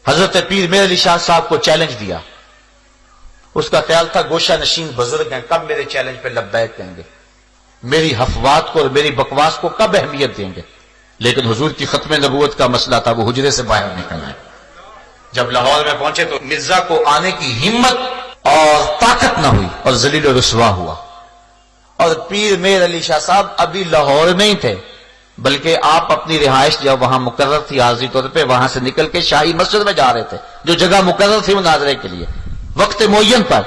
حضرت پیر میر علی شاہ صاحب کو چیلنج دیا، اس کا خیال تھا گوشہ نشین بزرگ ہیں، کب میرے چیلنج پہ لبیک کہیں گے، میری حفوات کو اور میری بکواس کو کب اہمیت دیں گے۔ لیکن حضور کی ختم نبوت کا مسئلہ تھا، وہ حجرے سے باہر نکل آئے۔ جب لاہور میں پہنچے تو مرزا کو آنے کی ہمت اور طاقت نہ ہوئی اور ذلیل و رسوا ہوا۔ اور پیر میر علی شاہ صاحب ابھی لاہور میں ہی تھے، بلکہ آپ اپنی رہائش جب وہاں مقرر تھی عارضی طور پہ، وہاں سے نکل کے شاہی مسجد میں جا رہے تھے، جو جگہ مقرر تھی مناظرے کے لیے وقت معین پر۔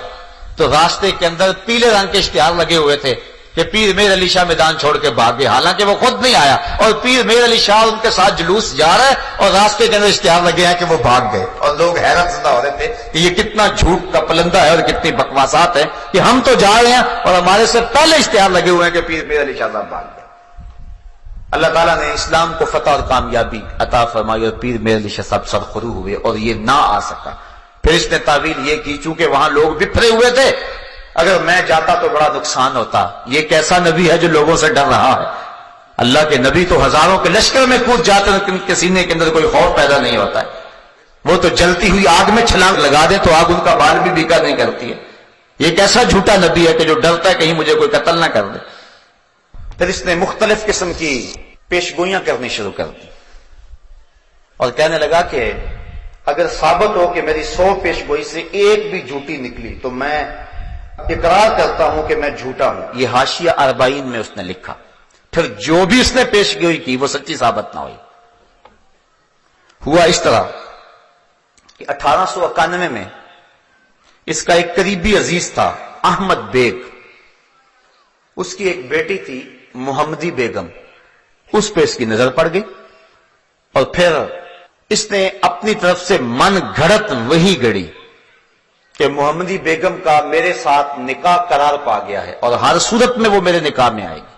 تو راستے کے اندر پیلے رنگ کے اشتہار لگے ہوئے تھے کہ پیر میر علی شاہ میدان چھوڑ کے بھاگ گئے، حالانکہ وہ خود نہیں آیا، اور پیر میر علی شاہ ان کے ساتھ جلوس جا رہا ہے اور راستے کے اندر اشتہار لگے ہیں کہ وہ بھاگ گئے۔ اور لوگ حیرت زدہ ہو رہے تھے کہ یہ کتنا جھوٹ کا پلندہ ہے اور کتنی بکواسات ہے کہ ہم تو جا رہے ہیں اور ہمارے سے پہلے اشتہار لگے ہوئے ہیں کہ پیر میر علی شاہ صاحب بھاگ گئے۔ اللہ تعالیٰ نے اسلام کو فتح اور کامیابی عطا فرمائی اور پیر میر علی شاہ صاحب سرخرو ہوئے اور یہ نہ آ سکا۔ پھر اس نے تعویل یہ کی چونکہ وہاں لوگ بکھرے ہوئے تھے، اگر میں جاتا تو بڑا نقصان ہوتا، یہ کیسا نبی ہے جو لوگوں سے ڈر رہا ہے؟ اللہ کے نبی تو ہزاروں کے لشکر میں کود جاتے ہیں، ان کے سینے کے اندر کوئی خوف پیدا نہیں ہوتا ہے، وہ تو جلتی ہوئی آگ میں چھلانگ لگا دیں تو آگ ان کا بال بھی بیکا نہیں کرتی ہے۔ یہ کیسا جھوٹا نبی ہے کہ جو ڈرتا ہے کہیں مجھے کوئی قتل نہ کر دے۔ پھر اس نے مختلف قسم کی پیشگوئیاں کرنی شروع کر دی اور کہنے لگا کہ اگر ثابت ہو کہ میری 100 پیشگوئی سے ایک بھی جھوٹی نکلی تو میں اقرار کرتا ہوں کہ میں جھوٹا ہوں۔ یہ حاشیہ 40 میں اس نے لکھا۔ پھر جو بھی اس نے پیشگوئی کی وہ سچی ثابت نہ ہوئی۔ ہوا اس طرح کہ 1891 میں اس کا ایک قریبی عزیز تھا احمد بیگ، اس کی ایک بیٹی تھی محمدی بیگم، اس پہ اس کی نظر پڑ گئی اور پھر اس نے اپنی طرف سے من گھڑت وہی گڑی کہ محمدی بیگم کا میرے ساتھ نکاح قرار پا گیا ہے اور ہر صورت میں وہ میرے نکاح میں آئے گی۔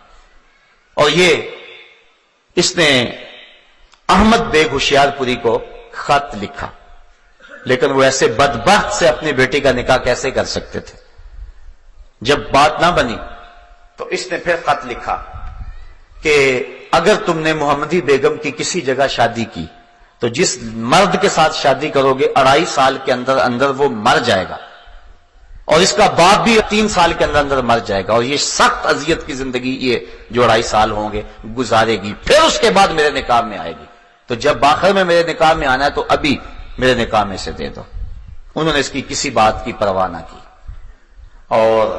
اور یہ اس نے احمد بیگ ہوشیار پوری کو خط لکھا، لیکن وہ ایسے بدبخت سے اپنی بیٹی کا نکاح کیسے کر سکتے تھے؟ جب بات نہ بنی تو اس نے پھر خط لکھا کہ اگر تم نے محمدی بیگم کی کسی جگہ شادی کی تو جس مرد کے ساتھ شادی کرو گے 2.5 سال کے اندر اندر وہ مر جائے گا، اور اس کا باپ بھی 3 سال کے اندر اندر مر جائے گا، اور یہ سخت اذیت کی زندگی یہ جو 2.5 سال ہوں گے گزارے گی، پھر اس کے بعد میرے نکاح میں آئے گی۔ تو جب آخر میں میرے نکاح میں آنا ہے تو ابھی میرے نکاح میں سے دے دو۔ انہوں نے اس کی کسی بات کی پرواہ نہ کی، اور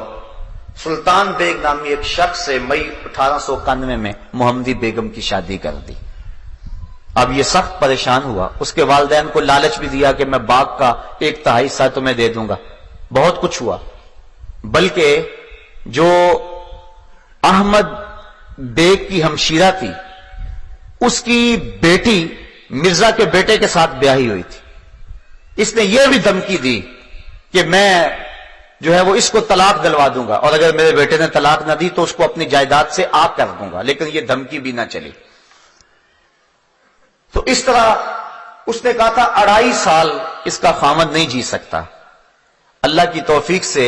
سلطان بیگ نامی ایک شخص سے مئی 1891 میں محمدی بیگم کی شادی کر دی۔ اب یہ سخت پریشان ہوا، اس کے والدین کو لالچ بھی دیا کہ میں باغ کا 1/3 حصہ تمہیں دے دوں گا، بہت کچھ ہوا، بلکہ جو احمد بیگ کی ہمشیرہ تھی اس کی بیٹی مرزا کے بیٹے کے ساتھ بیاہی ہوئی تھی۔ اس نے یہ بھی دھمکی دی کہ میں جو ہے وہ اس کو طلاق دلوا دوں گا، اور اگر میرے بیٹے نے طلاق نہ دی تو اس کو اپنی جائیداد سے آگ کر دوں گا، لیکن یہ دھمکی بھی نہ چلی۔ تو اس طرح اس نے کہا تھا 2.5 سال اس کا خاوند نہیں جی سکتا۔ اللہ کی توفیق سے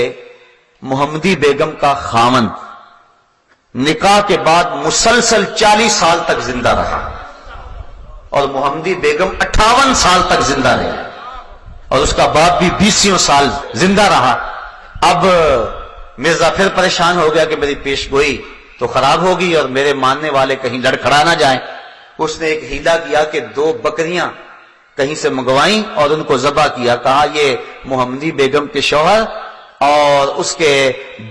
محمدی بیگم کا خاوند نکاح کے بعد مسلسل 40 سال تک زندہ رہا، اور محمدی بیگم 58 سال تک زندہ رہی، اور اس کا باپ بھی 20 سال زندہ رہا۔ اب مرزا پھر پریشان ہو گیا کہ میری پیش گوئی تو خراب ہوگی اور میرے ماننے والے کہیں لڑکھڑا نہ جائیں۔ اس نے ایک ہیلا کیا کہ 2 بکریاں کہیں سے منگوائیں اور ان کو ذبح کیا، کہا یہ محمدی بیگم کے شوہر اور اس کے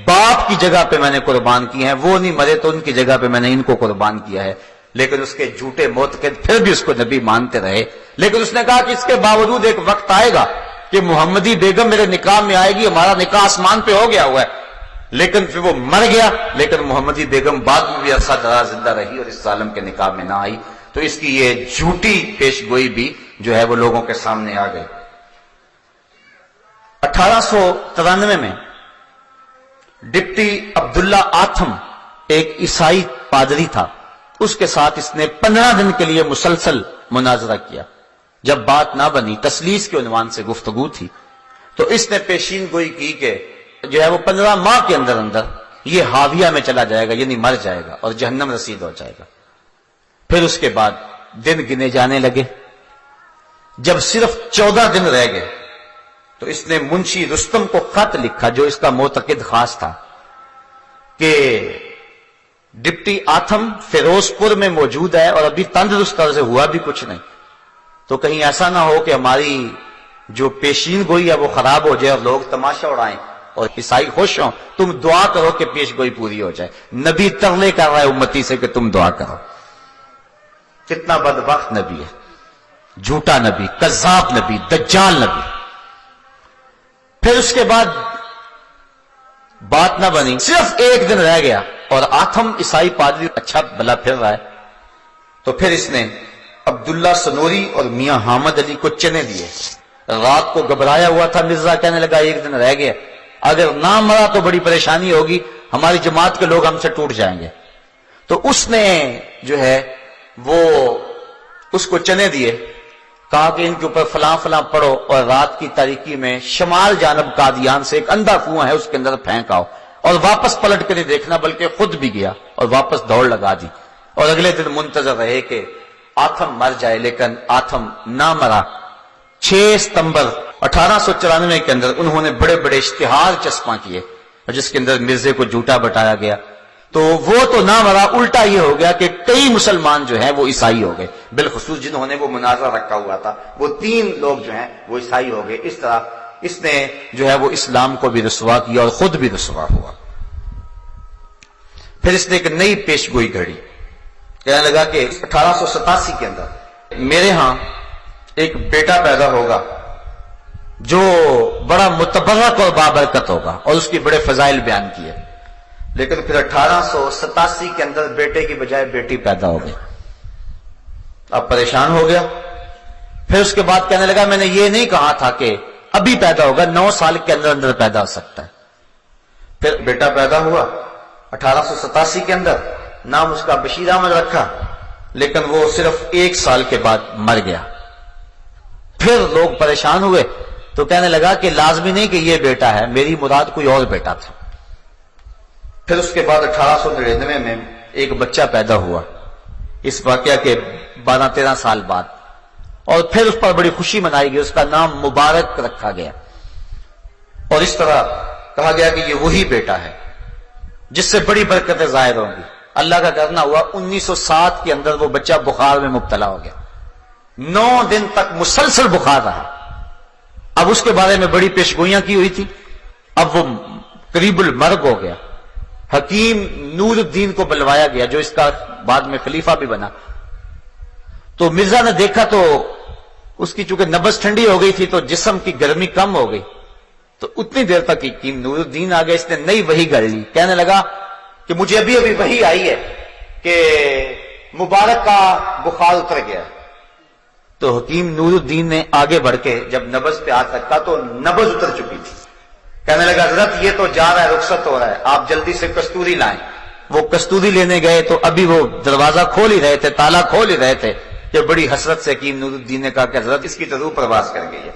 باپ کی جگہ پہ میں نے قربان کی ہیں، وہ نہیں مرے تو ان کی جگہ پہ میں نے ان کو قربان کیا ہے۔ لیکن اس کے جھوٹے معتقد پھر بھی اس کو نبی مانتے رہے، لیکن اس نے کہا کہ اس کے باوجود ایک وقت آئے گا کہ محمدی بیگم میرے نکاح میں آئے گی، ہمارا نکاح آسمان پہ ہو گیا ہوا ہے۔ لیکن پھر وہ مر گیا، لیکن محمدی بیگم بعد میں بھی عرصہ دراز زندہ رہی اور اس ظالم کے نکاح میں نہ آئی۔ تو اس کی یہ جھوٹی پیش گوئی بھی جو ہے وہ لوگوں کے سامنے آ گئی۔ 1893 میں ڈپٹی عبداللہ آتھم ایک عیسائی پادری تھا، اس کے ساتھ اس نے 15 دن کے لیے مسلسل مناظرہ کیا۔ جب بات نہ بنی، تسلیس کے عنوان سے گفتگو تھی، تو اس نے پیشین گوئی کی کہ جو ہے وہ 15 ماہ کے اندر اندر یہ حاویہ میں چلا جائے گا، یعنی مر جائے گا اور جہنم رسید ہو جائے گا۔ پھر اس کے بعد دن گنے جانے لگے، جب صرف 14 دن رہ گئے تو اس نے منشی رستم کو خط لکھا جو اس کا معتقد خاص تھا کہ ڈپٹی آتھم فیروز پور میں موجود ہے اور ابھی تندرست طرح سے ہوا بھی کچھ نہیں، تو کہیں ایسا نہ ہو کہ ہماری جو پیشین گوئی ہے وہ خراب ہو جائے اور لوگ تماشا اڑائیں اور عیسائی خوش ہوں، تم دعا کرو کہ پیش گوئی پوری ہو جائے۔ نبی ترلے کر رہا ہے امتی سے کہ تم دعا کرو۔ کتنا بدبخت نبی ہے، جھوٹا نبی، کذاب نبی، دجال نبی۔ پھر اس کے بعد بات نہ بنی، صرف 1 دن رہ گیا اور آتھم عیسائی پادری اچھا بلا پھر رہا ہے، تو پھر اس نے عبداللہ سنوری اور میاں حامد علی کو چنے دیے۔ رات کو گھبرایا ہوا تھا مرزا، کہنے لگا 1 دن رہ گیا، اگر نہ مرا تو بڑی پریشانی ہوگی، ہماری جماعت کے لوگ ہم سے ٹوٹ جائیں گے۔ تو اس نے جو ہے وہ اس کو چنے دیے، کہا کہ ان کے اوپر فلاں فلاں پڑھو اور رات کی تاریکی میں شمال جانب قادیان سے ایک اندھا کنواں ہے اس کے اندر پھینک آؤ، اور واپس پلٹ کے نہیں دیکھنا، بلکہ خود بھی گیا اور واپس دوڑ لگا دی، اور اگلے دن منتظر رہے کہ آتھم مر جائے، لیکن آتھم نہ مرا۔ 6 ستمبر 1894 کے اندر انہوں نے بڑے بڑے اشتہار چسپاں کیے اور جس کے اندر مرزے کو جھوٹا بتایا گیا، تو وہ تو نہ مرا، الٹا یہ ہو گیا کہ کئی مسلمان جو ہیں وہ عیسائی ہو گئے، بالخصوص جنہوں نے وہ مناظرہ رکھا ہوا تھا وہ 3 لوگ جو ہیں وہ عیسائی ہو گئے۔ اس طرح اس نے جو ہے وہ اسلام کو بھی رسوا کیا اور خود بھی رسوا ہوا۔ پھر اس نے ایک نئی پیش گوئی گھڑی، کہنے لگا کہ 1887 کے اندر میرے ہاں ایک بیٹا پیدا ہوگا جو بڑا متبرک اور بابرکت ہوگا، اور اس کی بڑے فضائل بیان کیے۔ لیکن پھر 1887 کے اندر بیٹے کی بجائے بیٹی پیدا ہو گئی، اب پریشان ہو گیا۔ پھر اس کے بعد کہنے لگا میں نے یہ نہیں کہا تھا کہ ابھی پیدا ہوگا، 9 سال کے اندر اندر پیدا ہو سکتا ہے۔ پھر بیٹا پیدا ہوا 1887 کے اندر، نام اس کا بشیر احمد رکھا، لیکن وہ صرف 1 سال کے بعد مر گیا۔ پھر لوگ پریشان ہوئے تو کہنے لگا کہ لازمی نہیں کہ یہ بیٹا ہے، میری مراد کوئی اور بیٹا تھا۔ پھر اس کے بعد 1899 میں ایک بچہ پیدا ہوا اس واقعہ کے 12-13 سال بعد، اور پھر اس پر بڑی خوشی منائی گئی، اس کا نام مبارک رکھا گیا، اور اس طرح کہا گیا کہ یہ وہی بیٹا ہے جس سے بڑی برکتیں ظاہر ہوں گی۔ اللہ کا کرنا ہوا 1907 کے اندر وہ بچہ بخار میں مبتلا ہو گیا، 9 دن تک مسلسل بخار رہا۔ اب اس کے بارے میں بڑی پیشگوئیاں کی ہوئی تھی، اب وہ قریب المرگ ہو گیا۔ حکیم نور الدین کو بلوایا گیا جو اس کا بعد میں خلیفہ بھی بنا، تو مرزا نے دیکھا تو اس کی چونکہ نبض ٹھنڈی ہو گئی تھی تو جسم کی گرمی کم ہو گئی، تو اتنی دیر تک حکیم نور الدین آ گیا، اس نے نئی وحی گھڑ لی، کہنے لگا کہ مجھے ابھی ابھی وحی آئی ہے کہ مبارک کا بخار اتر گیا۔ تو حکیم نور الدین نے آگے بڑھ کے جب نبض پہ ہاتھ رکھا تو نبض اتر چکی تھی، کہنے لگا حضرت یہ تو جا رہا ہے، رخصت ہو رہا ہے، آپ جلدی سے کستوری لائیں۔ وہ کستوری لینے گئے تو ابھی وہ دروازہ کھول ہی رہے تھے، تالا کھول ہی رہے تھے کہ بڑی حسرت سے حکیم نور الدین نے کہا کہ حضرت اس کی تو روح پرواز کر گئی ہے۔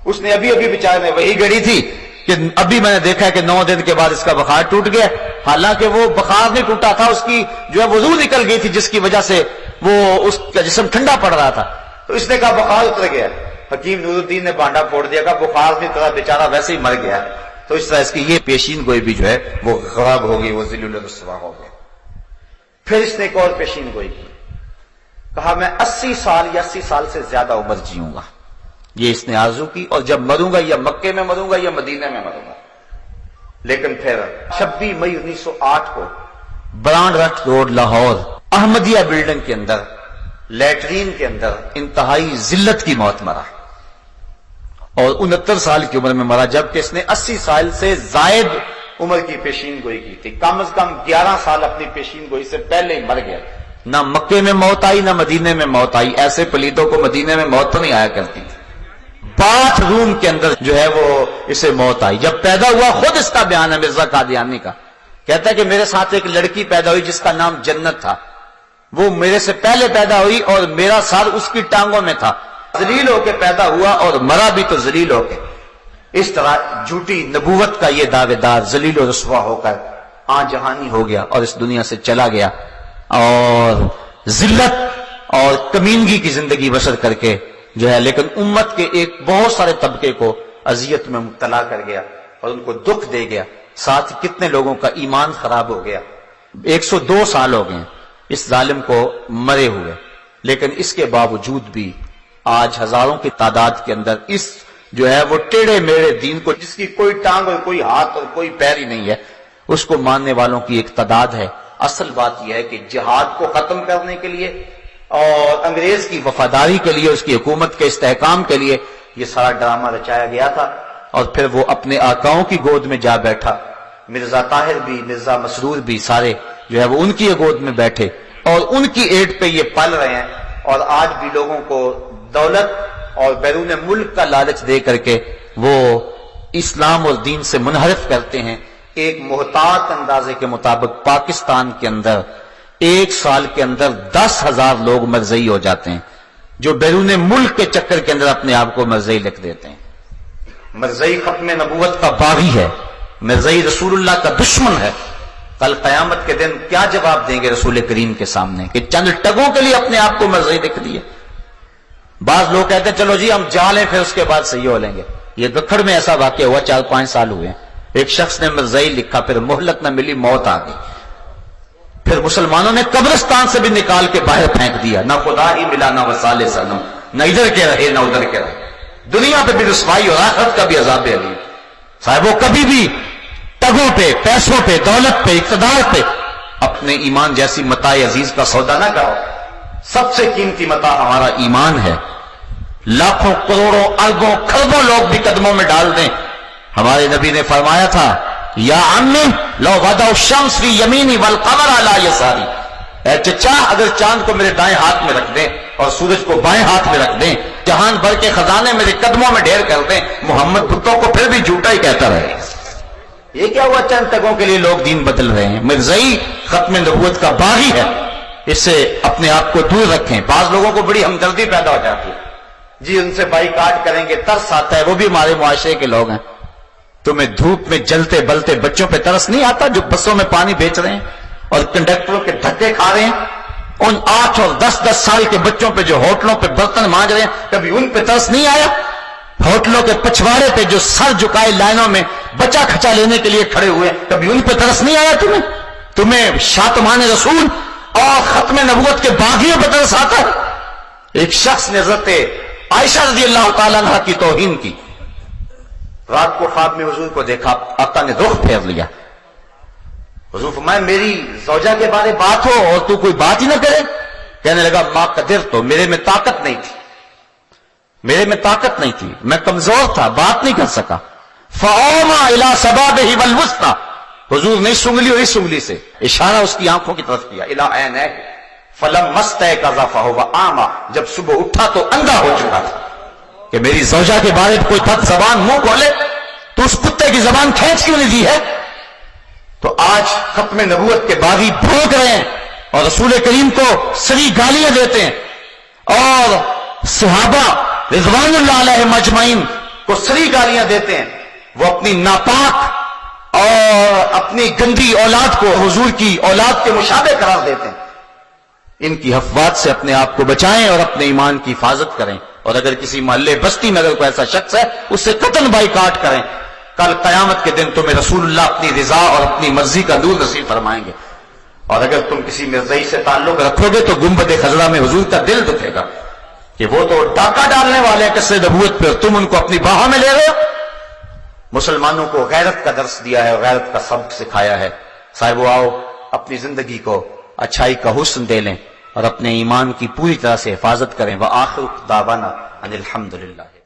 اس نے ابھی بیچارے نے وہی گھڑی تھی کہ ابھی میں نے دیکھا کہ 9 دن کے بعد اس کا بخار ٹوٹ گیا، حالانکہ وہ بخار نہیں ٹوٹا تھا، اس کی جو ہے وہ روح نکل گئی تھی جس کی وجہ سے وہ اس کا جسم ٹھنڈا پڑ رہا تھا۔ تو اس نے کہا بخار اتر گیا۔ حکیم نور الدین نے بانڈا پھوڑ دیا، کہا بخار نہیں اترا، بیچارہ ویسے ہی مر گیا۔ تو اس طرح اس کی یہ پیشین گوئی بھی جو ہے وہ خراب ہو گئی، وہ ذلیل الرسوا ہو گیا۔ پھر اس نے ایک اور پیشین گوئی کی، کہا میں 80 سال یا 80 سال سے زیادہ عمر جیوں گا، یہ اس نے آرزو کی، اور جب مروں گا یا مکے میں مروں گا یا مدینہ میں مروں گا۔ لیکن پھر 26 مئی 1908 کو برانڈ رٹ روڈ لاہور احمدیہ بلڈنگ کے اندر لیٹرین کے اندر انتہائی ذلت کی موت مرا، اور 69 سال کی عمر میں مرا، جبکہ اس نے 80 سال سے زائد عمر کی پیشین گوئی کی تھی۔ کم از کم 11 سال اپنی پیشین گوئی سے پہلے ہی مر گیا۔ نہ مکے میں موت آئی نہ مدینے میں موت آئی، ایسے پلیتوں کو مدینے میں موت تو نہیں آیا کرتی تھی۔ باتھ روم کے اندر جو ہے وہ اسے موت آئی۔ جب پیدا ہوا، خود اس کا بیان ہے مرزا قادیانی کا، کہتا ہے کہ میرے ساتھ ایک لڑکی پیدا ہوئی جس کا نام جنت تھا، وہ میرے سے پہلے پیدا ہوئی اور میرا سر اس کی ٹانگوں میں تھا، ذلیل ہو کے پیدا ہوا اور مرا بھی تو ذلیل ہو کے۔ اس طرح جھوٹی نبوت کا یہ دعوے دار ذلیل و رسوا ہو کر جہانی ہو گیا اور اس دنیا سے چلا گیا، اور ذلت اور کمینگی کی زندگی بسر کر کے جو ہے، لیکن امت کے ایک بہت سارے طبقے کو اذیت میں مبتلا کر گیا اور ان کو دکھ دے گیا، ساتھ ہی کتنے لوگوں کا ایمان خراب ہو گیا۔ 102 سال ہو گئے اس ظالم کو مرے ہوئے، لیکن اس کے باوجود بھی آج ہزاروں کی تعداد کے اندر اس جو ہے وہ ٹیڑے میڑے دین کو، جس کی کوئی ٹانگ اور کوئی ہاتھ اور کوئی پیر ہی نہیں ہے، اس کو ماننے والوں کی ایک تعداد ہے۔ اصل بات یہ ہے کہ جہاد کو ختم کرنے کے لیے اور انگریز کی وفاداری کے لیے، اس کی حکومت کے استحکام کے لیے یہ سارا ڈرامہ رچایا گیا تھا، اور پھر وہ اپنے آقاؤں کی گود میں جا بیٹھا۔ مرزا طاہر بھی، مرزا مسرور بھی، سارے جو ہے وہ ان کی گود میں بیٹھے اور ان کی ایٹ پہ یہ پل رہے ہیں، اور آج بھی لوگوں کو دولت اور بیرون ملک کا لالچ دے کر کے وہ اسلام اور دین سے منحرف کرتے ہیں۔ ایک محتاط اندازے کے مطابق پاکستان کے اندر 1 سال کے اندر 10,000 لوگ مرزئی ہو جاتے ہیں، جو بیرون ملک کے چکر کے اندر اپنے آپ کو مرزئی لکھ دیتے ہیں۔ مرزئی ختم نبوت کا باغی ہے، مرزئی رسول اللہ کا دشمن ہے۔ کل قیامت کے دن کیا جواب دیں گے رسول کریم کے سامنے کہ چند ٹگوں کے لیے اپنے آپ کو مرزئی لکھ دیے۔ بعض لوگ کہتے ہیں چلو جی ہم جا لیں پھر اس کے بعد صحیح ہو لیں گے۔ یہ گکھڑ میں ایسا واقعہ ہوا، 4-5 سال ہوئے، ایک شخص نے مرزئی لکھا، پھر مہلت نہ ملی، موت آ گئی، پھر مسلمانوں نے قبرستان سے بھی نکال کے باہر پھینک دیا، نہ خدا ہی ملا نہ وصال سنم، نہ ادھر کے رہے نہ ادھر کے رہے۔ دنیا پہ بھی رسوائی اور آخرت کا بھی عذاب علیم۔ صاحب وہ کبھی بھی ٹگوں پہ، پیسوں پہ، دولت پہ، اقتدار پہ اپنے ایمان جیسی متاع عزیز کا سودا نہ کرو۔ سب سے قیمتی متاع ہمارا ایمان ہے۔ لاکھوں کروڑوں اربوں کھربوں لوگ بھی قدموں میں ڈال دیں، ہمارے نبی نے فرمایا تھا یا عمی لو غدا الشمس فی یمینی والقمر علی یساری، اے چچا اگر چاند کو میرے دائیں ہاتھ میں رکھ دیں اور سورج کو بائیں ہاتھ میں رکھ دیں، جہان بھر کے خزانے میرے قدموں میں ڈھیر کر دیں، محمد بتوں کو پھر بھی جھوٹا ہی کہتا رہے۔ یہ کیا ہوا چند تگوں کے لیے لوگ دین بدل رہے ہیں؟ مرزئی ختم نبوت کا باغی ہے، اس سے اپنے آپ کو دور رکھیں۔ بعض لوگوں کو بڑی ہمدردی پیدا ہو جاتی ہے، جی ان سے بائیکاٹ کریں گے، ترس آتا ہے، وہ بھی ہمارے معاشرے کے لوگ ہیں۔ تمہیں دھوپ میں جلتے بلتے بچوں پہ ترس نہیں آتا جو بسوں میں پانی بیچ رہے ہیں اور کنڈکٹروں کے دھکے کھا رہے ہیں؟ ان 8 اور 10 سال کے بچوں پہ جو ہوٹلوں پہ برتن مانج رہے ہیں، کبھی ان پہ ترس نہیں آیا؟ ہوٹلوں کے پچھواڑے پہ جو سر جھکائے لائنوں میں بچہ کھچا لینے کے لیے کھڑے ہوئے، کبھی ان پہ ترس نہیں آیا تمہیں شاتمان رسول اور ختم نبوت کے باغیوں پہ ترس آتا ہے؟ ایک شخص نے حضرت عائشہ رضی اللہ تعالیٰ عنہ کی توہین کی، رات کو خواب میں حضور کو دیکھا، آقا نے رخ پھیر لیا۔ حضور فرمایا میری زوجہ کے بارے بات ہو اور تو کوئی بات ہی نہ کرے؟ کہنے لگا ما قدر، تو میرے میں طاقت نہیں تھی، میرے میں طاقت نہیں تھی، میں کمزور تھا، بات نہیں کر سکا۔ فَأَوْمَا إِلَى سَبَابِهِ وَالْوُسْطَى، حضور نے اس انگلی اور اس انگلی سے اشارہ اس کی آنکھوں کی طرف کیا، إِلَىٰ عَيْنَيْهِ فَلَمَّا اسْتَيْقَظَ فَهُوَ أَعْمَىٰ، جب صبح اٹھا تو اندھا ہو چکا تھا۔ کہ میری زوجہ کے بارے میں کوئی تھت زبان منہ کھولے، تو اس کتے کی زبان کھینچ کیوں نہیں دی ہے؟ تو آج ختم نبوت کے باغی بھونک رہے ہیں اور رسول کریم کو سری گالیاں دیتے ہیں اور صحابہ رضوان اللہ علیہ مجمعین کو سری گالیاں دیتے ہیں. وہ اپنی ناپاک اور اپنی گندی اولاد کو حضور کی اولاد کے مشابہ قرار دیتے ہیں. ان کی افواہات سے اپنے آپ کو بچائیں اور اپنے ایمان کی حفاظت کریں. اور اگر کسی محلے بستی میں اگر کوئی ایسا شخص ہے اس سے قطعاً بائیکاٹ کریں. کل قیامت کے دن تمہیں رسول اللہ اپنی رضا اور اپنی مرضی کا نور نصیب فرمائیں گے. اور اگر تم کسی مرزائی سے تعلق رکھو گے تو گنبد خضرا میں حضور کا دل دکھے گا کہ وہ تو ڈاکہ ڈالنے والے ہیں قصے نبوت پہ، تم ان کو اپنی باہوں میں لے رہے ہو. مسلمانوں کو غیرت کا درس دیا ہے اور غیرت کا سبق سکھایا ہے. صاحب آؤ اپنی زندگی کو اچھائی کا حسن دے لیں اور اپنے ایمان کی پوری طرح سے حفاظت کریں. وآخر دعوانا ان الحمدللہ.